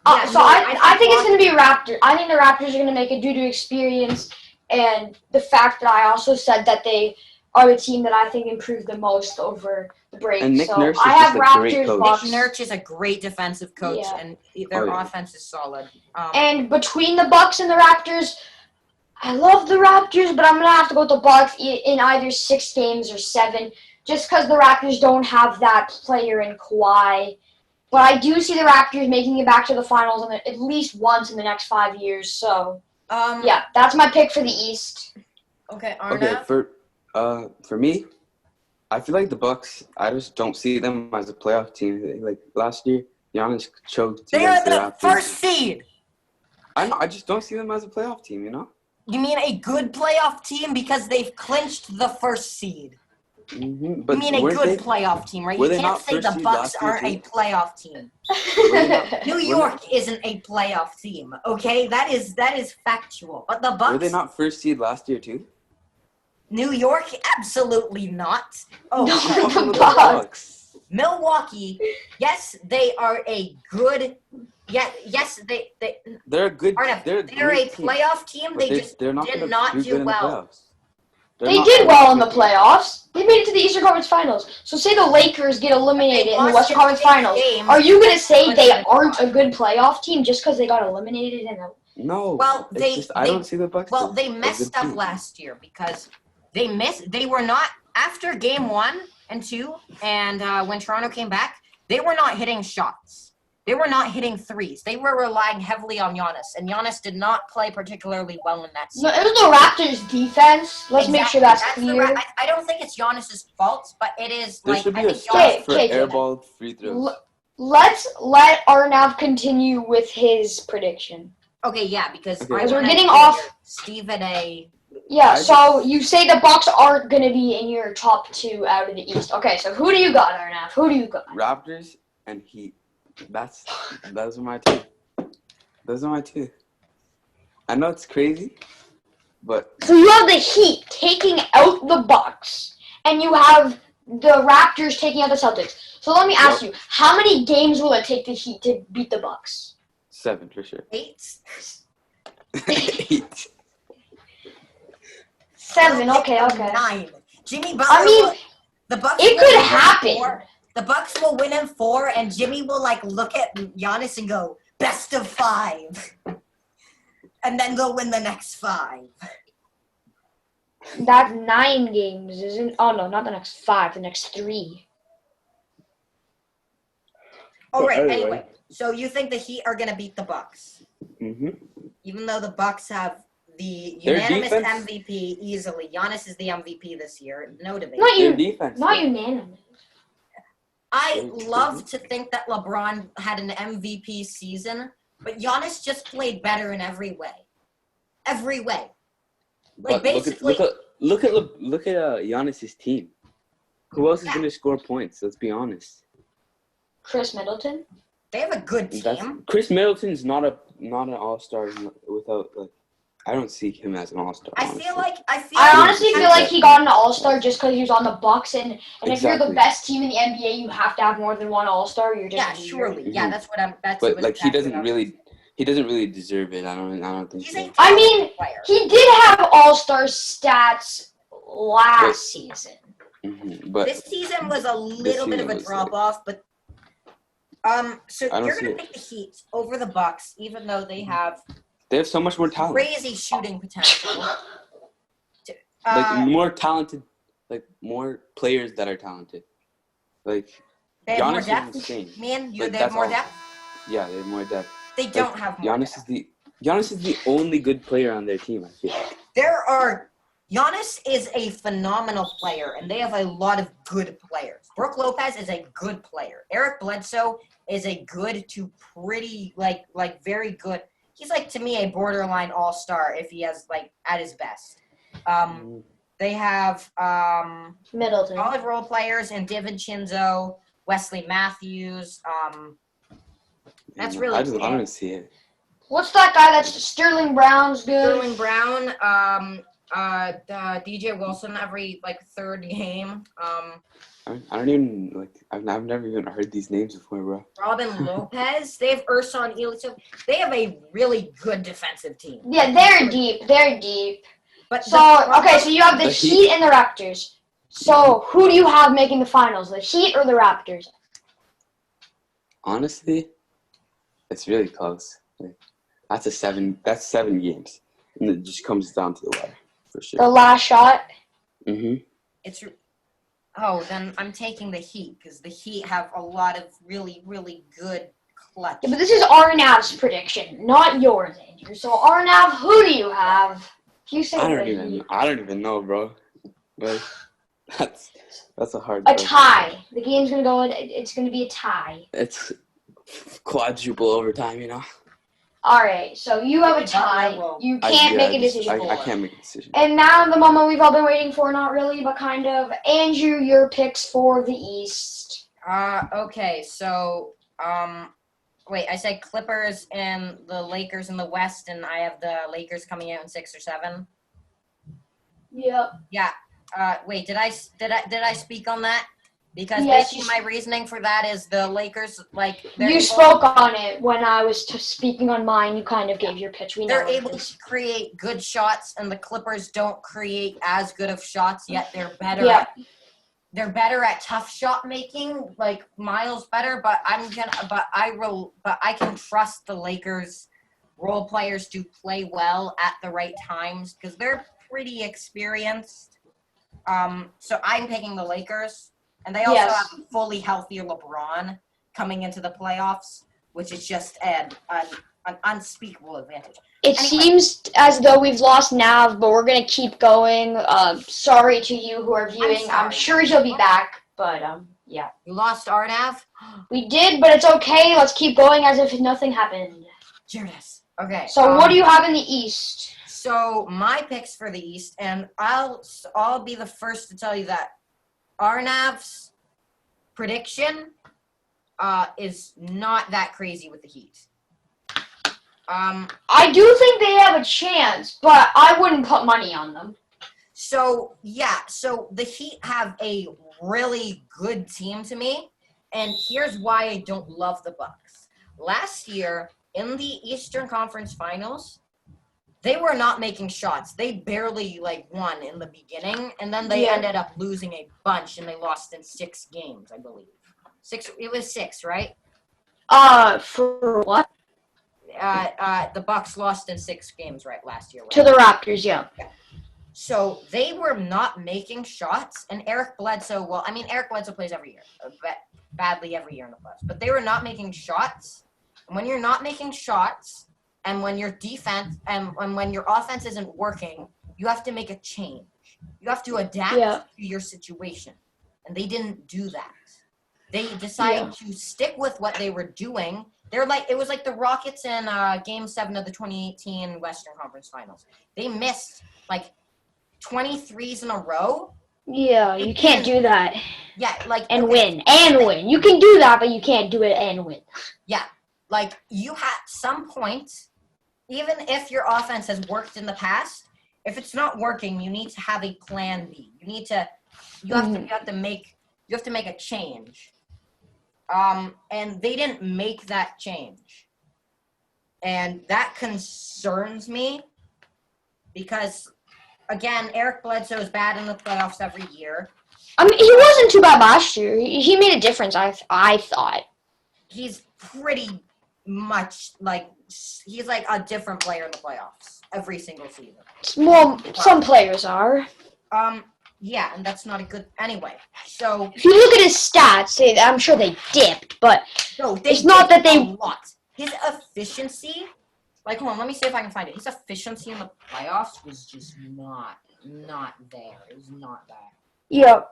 Yeah, So no, I think it's going to be Raptors. I think the Raptors are going to make it due to experience and the fact that I also said that they are the team that I think improved the most over the break. And Nick so Nurse is I have just a great Raptors, coach. Bucks. Nick Nurse is a great defensive coach, Yeah. and their Oh, yeah. offense is solid. And between the Bucks and the Raptors, I love the Raptors, but I'm going to have to go with the Bucks in either 6 games or 7, just because the Raptors don't have that player in Kawhi. But I do see the Raptors making it back to the finals at least once in the next 5 years. So, yeah, that's my pick for the East. Okay, Arnav. Okay, for me, I feel like the Bucks. I just don't see them as a playoff team. Like last year, Giannis choked. They are against the Raptors. first seed. I know. I just don't see them as a playoff team. You know. You mean a good playoff team because they've clinched the first seed? Mm-hmm. But You mean a were good they, playoff team, right? were You they can't not say first the seed Bucks last year, aren't a too? playoff team. were they not, New were York isn't a playoff team, okay? That is factual. But the Bucks, Were they not first seed last year too? New York, absolutely not. Oh, No. okay. Talking about the Bucks. Milwaukee, yes, they are a good. Yes, They're a good. Arnav, They're they're a great team, playoff team. but They just they're not did gonna not do do good in the well. playoffs. They're They not did gonna well do in the good. playoffs. They made it to the Eastern Conference Finals. So say the Lakers get eliminated in the lost Western in Conference 6 Finals. games. Are you going to say Went they to the aren't a finals. good playoff team just because they got eliminated in the... No. Well, it's just I don't see the Bucks. Well, as they a good messed up team. last year because they were not after game 1 and 2, and when Toronto came back, they were not hitting shots. They were not hitting threes. They were relying heavily on Giannis, and Giannis did not play particularly well in that No, series. it was the Raptors' defense. Let's make sure that's clear. I don't think it's Giannis's fault, but it is There like should be I a think stat Giannis for Okay, airball free throws. Let's let Arnav continue with his prediction. Okay, yeah, because Okay. I Because we're wanna getting hear off- Stephen A. Yeah, I so you say the Bucks aren't going to be in your top 2 out of the East. Okay, so who do you got, Arnav? Who do you got? Raptors and Heat. Those are my 2. Those are my 2. I know it's crazy, but So you have the Heat taking out the Bucks, and you have the Raptors taking out the Celtics. So let me ask you, how many games will it take the Heat to beat the Bucks? 7 for sure. 8. 8. 7, It'll okay, take them okay. 9. Jimmy Butler. I mean, the Bucks. it will could win in happen. 4. The Bucks will win in 4, and Jimmy will like look at Giannis and go, "Best of 5." and then they'll win the next 5. That's 9 games, isn't? Oh no, not the next 5. The next 3. All right. anyway. Anyway, so you think the Heat are gonna beat the Bucks, Mm-hmm. even though the Bucks have the Their unanimous defense- MVP easily. Giannis is the MVP this year. No debate. Not Their you. defense. Not though. unanimous. I love to think that LeBron had an MVP season, but Giannis just played better in every way. Every way. Like But basically, look at Giannis's team. Who else is Yeah. going to score points? Let's be honest. Chris Middleton. they have a good team. Chris Middleton's not an all-star without like. I don't see him as an all-star. I honestly. feel like I honestly Yeah. feel like he got an All-Star just because he was on the Bucks, and if you're the Exactly. best team in the NBA, you have to have more than one All-Star. You're just Yeah, weird. surely. Yeah, Mhm. that's what I'm. That's But what like he exactly doesn't what I'm- really deserve it. I don't think He's so. a I mean, talented player. He did have All-Star stats last season. But This season was a little bit season of a was, drop off, but so I don't you're see gonna it. pick the Heat over the Bucks, even though they have they have so much more talent. crazy shooting potential. Like more talented, like more players that are talented. Like They have more Giannis depth. is insane. Man, But they have that's more all. depth. Yeah, they have more depth. They don't Like, have more Giannis depth. Giannis is the only good player on their team. I feel like. Giannis is a phenomenal player, and they have a lot of good players. Brooke Lopez is a good player. Eric Bledsoe is a good to pretty, like very good. He's like, to me, a borderline all-star if he has, like, at his best. They have Middleton. solid role players in DiVincenzo, Wesley Matthews. That's really I it. don't see it. What's that guy? That's Sterling Brown's good. Sterling Brown, DJ Wilson every like third game. I don't even like. I've never even heard these names before, bro. Robin Lopez. They have Ersan Ilyasov. They have a really good defensive team. Yeah, they're deep. They're deep. But So okay, so you have the The Heat Heat. and the Raptors. So who do you have making the finals? The Heat or the Raptors? Honestly, it's really close. Like, that's 7 games, and it just comes down to the wire for The sure. last shot. it's then I'm taking the Heat because the Heat have a lot of really really good clutch. Yeah, but this is Arnav's prediction, not yours, Andrew. So Arnav, who do you have? You say I the don't even know, bro. But that's a hard. a question. tie. The game's gonna go. It's gonna be a tie. It's quadruple overtime, you know. All right. So you have a tie. Butler will- You can't make a decision. I can't make a decision. And now the moment we've all been waiting for, not really, but kind of. Andrew, your picks for the East. Okay, so wait, I said Clippers and the Lakers in the West, and I have the Lakers coming out in 6 or 7. Yep. Yeah. Wait, did I speak on that? Because Yes, basically my reasoning for that is the Lakers, like You spoke on it when I was speaking on mine. You kind of gave your pitch. We know they're what it able is. to create good shots, and the Clippers don't create as good of shots yet. They're better. Yeah. They're better at tough shot making, like miles better. But I can trust the Lakers role players to play well at the right times because they're pretty experienced. So I'm picking the Lakers, and they also Yes. have a fully healthy LeBron coming into the playoffs, which is just an unspeakable advantage. It Anyway. seems as though we've lost Nav, but we're going to keep going. Sorry to you who are viewing. I'm sorry. sure he'll be back, but yeah. You lost Arnav? We did, but it's okay. Let's keep going as if nothing happened. Judas. Okay. So what do you have in the East? So my picks for the East, and I'll be the first to tell you that Arnav's prediction is not that crazy with the Heat. I do think they have a chance, but I wouldn't put money on them. So the Heat have a really good team to me, and here's why I don't love the Bucks. Last year in the Eastern Conference Finals, they were not making shots. They barely won in the beginning, and then they Yeah. ended up losing a bunch, and they lost in 6 games, I believe. 6. It was 6, right? For what? the Bucks lost in 6 games last year. Right? To the Raptors, yeah. So they were not making shots, and Eric Bledsoe. Well, I mean, Eric Bledsoe plays every year, badly every year in the playoffs. But they were not making shots. And when you're not making shots, and when your defense and when your offense isn't working, you have to make a change. You have to adapt to your situation, and they didn't do that. They decided to stick with what they were doing. It was like the Rockets in Game 7 of the 2018 Western Conference Finals. They missed like 23s in a row. Yeah, you can't do that. Yeah, and win. You can do that, but you can't do it and win. Yeah, like you at some point, even if your offense has worked in the past, if it's not working, you need to have a plan B. You have to make a change. And they didn't make that change. And that concerns me because, again, Eric Bledsoe is bad in the playoffs every year. I mean, he wasn't too bad last year. He made a difference, I thought. He's pretty much he's like a different player in the playoffs every single season. Well, some players are. Yeah, and that's not a good anyway. So if you look at his stats, I'm sure they dipped, but it's not that they. A lot. His efficiency, hold on, let me see if I can find it. His efficiency in the playoffs was just not there. It was not there. Yeah.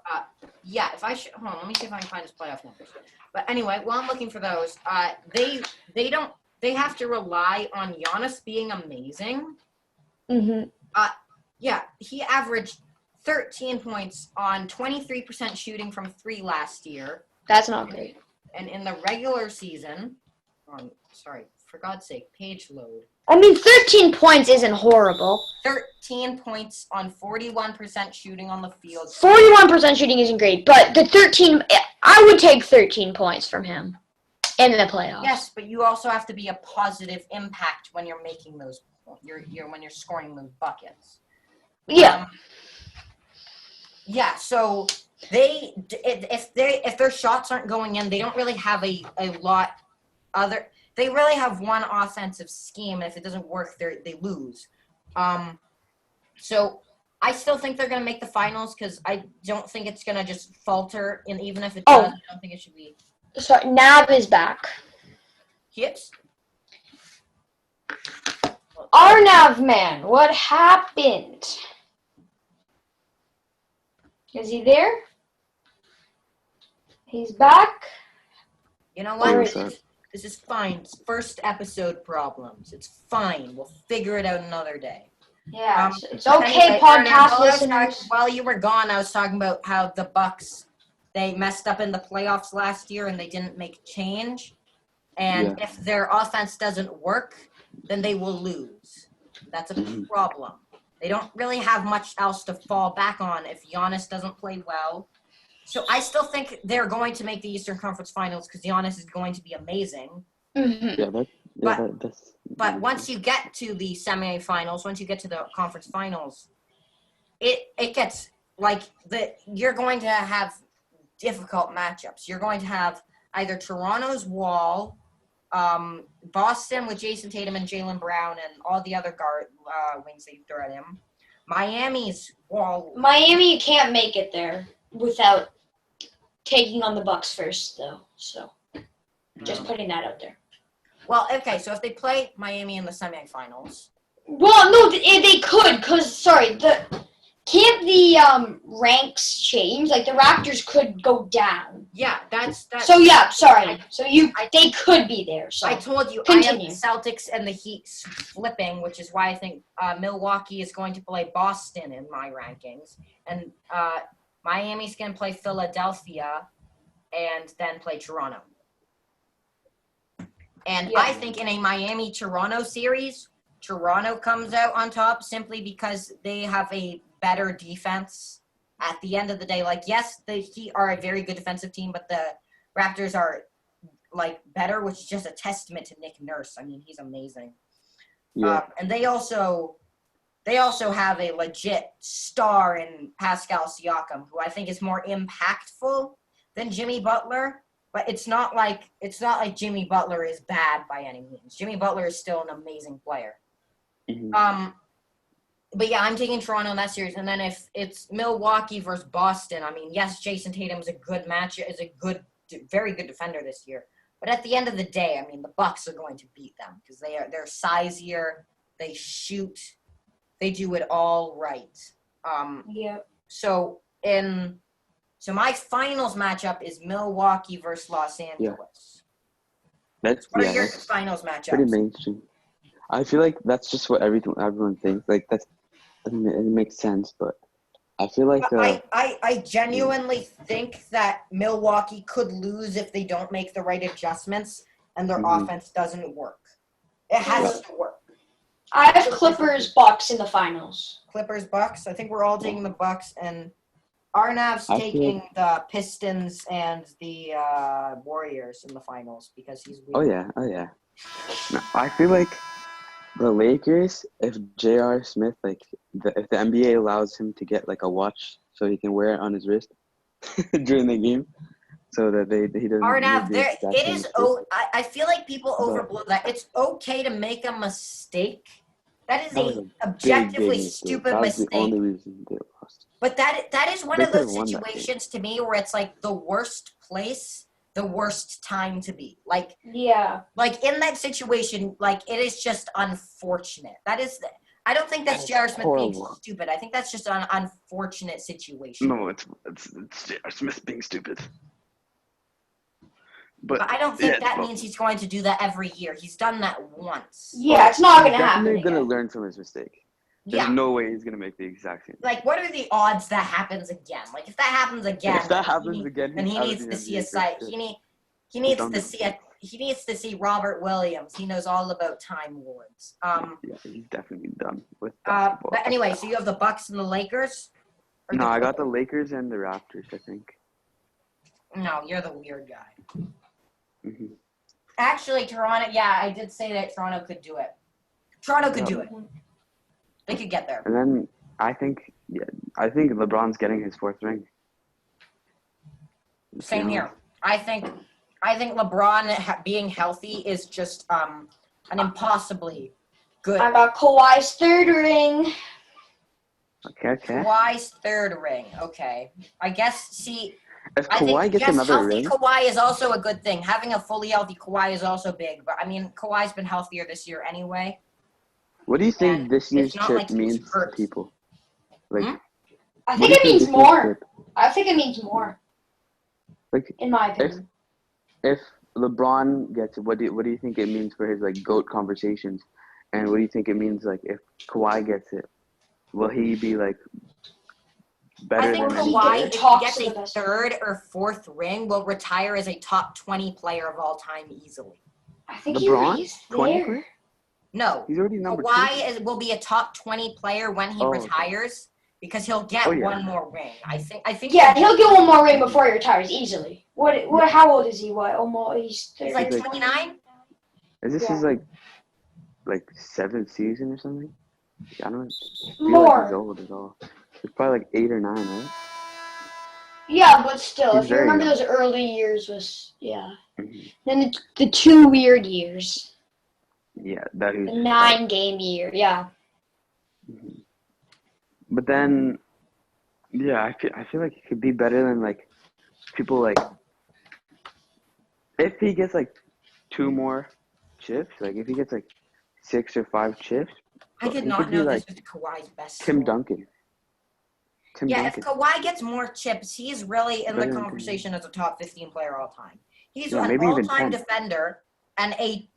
Yeah. Hold on, let me see if I can find his playoff numbers. But anyway, while I'm looking for those, they have to rely on Giannis being amazing. Mhm. Yeah, he averaged 13 points on 23% shooting from 3 last year. That's not great. And in the regular season, for God's sake, page load. I mean, 13 points isn't horrible. 13 points on 41% shooting on the field. 41% shooting isn't great, but I would take 13 points from him in the playoffs. Yes, but you also have to be a positive impact when you're making those. When you're scoring those buckets. Yeah. Yeah, so if their shots aren't going in, they don't really have a lot other. They really have one offensive scheme, and if it doesn't work, they lose. So I still think they're going to make the finals because I don't think it's going to just falter. And even if it does, I don't think it should be. Sorry, Nav is back. Yes. Arnav, man, what happened? Is he there? He's back. You know what? This is fine. It's first episode problems. It's fine. We'll figure it out another day. Yeah, it's okay, anyway, podcast listeners. While you were gone, I was talking about how the Bucks, they messed up in the playoffs last year and they didn't make change. And if their offense doesn't work, then they will lose. That's a problem. They don't really have much else to fall back on if Giannis doesn't play well. So I still think they're going to make the Eastern Conference Finals because Giannis is going to be amazing. Mm-hmm. But once you get to the semifinals, once you get to the conference finals, it gets you're going to have difficult matchups. You're going to have either Toronto's wall, Boston with Jason Tatum and Jaylen Brown and all the other wings that you throw at him. Miami's wall. Miami can't make it there without taking on the Bucks first, though. So, just putting that out there. Well, okay, so if they play Miami in the semifinals. Well, no, they could, can't the ranks change? Like, the Raptors could go down. Yeah, that's. So, yeah, sorry. They could be there. So I told you, continue. I have the Celtics and the Heat flipping, which is why I think Milwaukee is going to play Boston in my rankings. And Miami's going to play Philadelphia and then play Toronto. And I think in a Miami-Toronto series, Toronto comes out on top simply because they have a better defense at the end of the day. Yes, the Heat are a very good defensive team, but the Raptors are, better, which is just a testament to Nick Nurse. I mean, he's amazing. Yeah. And they also have a legit star in Pascal Siakam, who I think is more impactful than Jimmy Butler. but it's not like Jimmy Butler is bad by any means. Jimmy Butler is still an amazing player. Mhm. But yeah, I'm taking Toronto in that series. And then if it's Milwaukee versus Boston, I mean, yes, Jason Tatum is a good match, is a very good defender this year. But at the end of the day, I mean, the Bucks are going to beat them because they're sizier, they shoot, they do it all right. Yeah. So my finals matchup is Milwaukee versus Los Angeles. That's What are your that's finals pretty matchups? mainstream. I feel like that's just what everyone thinks. Like it makes sense, but I feel like I genuinely think that Milwaukee could lose if they don't make the right adjustments and their Mhm. offense doesn't work. It has to work. I have Clippers Bucks in the finals. Clippers, Bucks. I think we're all taking the Bucks, and Arnav's I feel- taking the Pistons and the Warriors in the finals because he's weak. oh yeah. No, I feel like the Lakers, if J.R. Smith, like if the NBA allows him to get like a watch so he can wear it on his wrist during the game, so that he doesn't. Arnav, make the exact it same is. mistake. I feel like people But- overblow that. It's okay to make a mistake. That is That was an a objectively big mistake. stupid That was mistake. the only reason they lost. But that is one They of those could've won that game. situations to me where it's like the worst place, the worst time to be. Like Yeah. in that situation, like it is just unfortunate. That is. I don't think that's That is J.R. Smith being horrible. stupid. I think that's just an unfortunate situation. No, it's J.R. Smith being stupid. But I don't think yeah, that well, means he's going to do that every year. He's done that once. Yeah, it's not he's gonna happen. definitely gonna again. learn from his mistake. There's Yeah. no way he's gonna make the exact same. Like, what are the odds that happens again? Like, if that happens again, If that then happens again, then he's he out of needs the to see NBA a for site. sure. He needs done to that. see he needs to see Robert Williams. He knows all about Time Lords. Yeah, he's definitely done with basketball. But anyway, so you have the Bucks and the Lakers. Or No, the I got the Clippers? Lakers and the Raptors, I think. No, you're the weird guy. Hmm. Actually, Toronto. Yeah, I did say that Toronto could do it. Toronto could do it. They could get there. And then I think LeBron's getting his fourth ring. Same here. I think LeBron being healthy is just an impossibly good. I got Kawhi's third ring. Okay. Kawhi's third ring. Okay, I guess. See, If I think Kawhi gets yes, another healthy ring, Kawhi is also a good thing. Having a fully healthy Kawhi is also big. But I mean, Kawhi's been healthier this year anyway. what do you think And this year's it's not chip like he was means to hurt. people? Like, Hmm? I what think do you it means this year's more. chip- I think it means more, Like, in my opinion. if LeBron gets it, what do you think it means for his like GOAT conversations? And what do you think it means like if Kawhi gets it? Will he be like better I think than he Kawhi, if talks he to gets the a best. third or fourth ring, will retire as a top 20 player of all time easily. I think LeBron? he's 20 there. player? No, He's already number two. Kawhi will be a top 20 player when he Oh, okay. retires because he'll get Oh, yeah. one more ring. I think. Yeah, he'll get one more ring before he retires easily. What? How old is he? What? Almost. He's He's like He's like- 29. Is this Yeah. his like seventh season or something? I don't feel like he's more. old at all. He's probably like 8 or 9, right? Yeah, but still, He's if you very remember young. those early years, was yeah. Mhm. Then the 2 weird years, Yeah, that the is. 9-game year. Yeah. Mhm. But then, yeah, I feel like he could be better than like people like. If he gets like 2 more chips, like if he gets like 6 or 5 chips, I did he not could be know like this was Kawhi's best. Tim score. Duncan. Tim Yeah, if Duncan. Kawhi gets more chips, he's really in the Better than conversation as a top 15 player all time. He's Yeah, an maybe even all-time 10. defender and a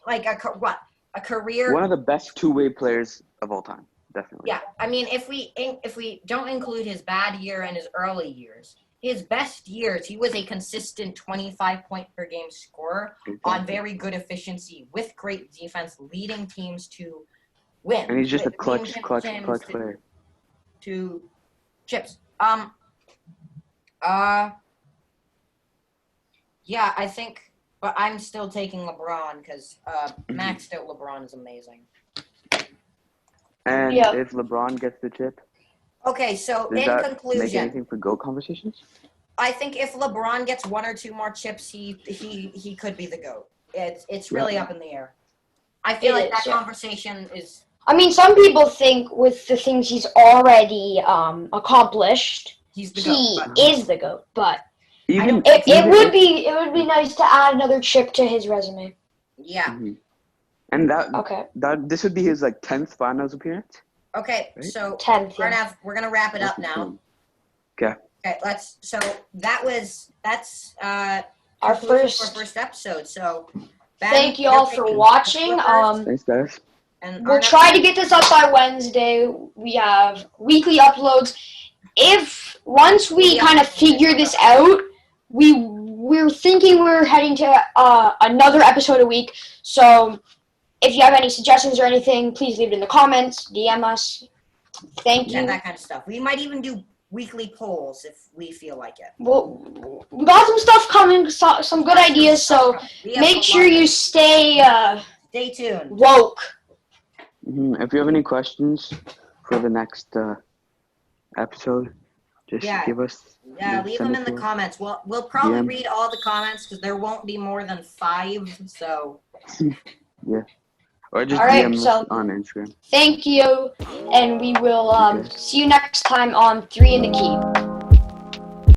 career. One of the best two-way players of all time, definitely. Yeah, I mean, if we don't include his bad year and his early years, his best years, he was a consistent 25 point per game scorer on very good efficiency with great defense, leading teams to win. And he's just a leading clutch teams player. to chips. Yeah, I think, but I'm still taking LeBron because maxed out LeBron is amazing. And Yeah. if LeBron gets the chip, Okay, so does in that make conclusion, anything for GOAT conversations? I think if LeBron gets 1 or 2 more chips, he could be the GOAT. It's really up in the air. I feel It like is, that yeah. conversation is. I mean, some people think with the things he's already accomplished, He's the he GOAT. is the GOAT. But Even it would be nice to add another chip to his resume. Yeah. Mhm. And Okay, this would be his like 10th finals appearance. Okay. Right. So 10th. Yeah. Arnav, we're gonna wrap it up now. Okay. Okay. So that's Our conclusion for first. episode. So Ben, Thank you you're all for picking watching. the Clippers, Thanks, guys. and We'll Arnav- try to get this up by Wednesday. We have weekly uploads. If once we kind of figure this out, we're thinking we're heading to another episode a week. So if you have any suggestions or anything, please leave it in the comments. DM us. Thank Yeah, you. that kind of stuff. We might even do weekly polls if we feel like it. We got some stuff coming, some good ideas. So We have make a sure lot. you stay Stay tuned. woke. If you have any questions for the next episode, just Yeah. give us. Yeah, leave send them it in the to us. comments. We'll probably DM. read all the comments because there won't be more than 5. So Or just All right, DM us so- on Instagram. Thank you, and we will Okay. see you next time on 3 in the Key.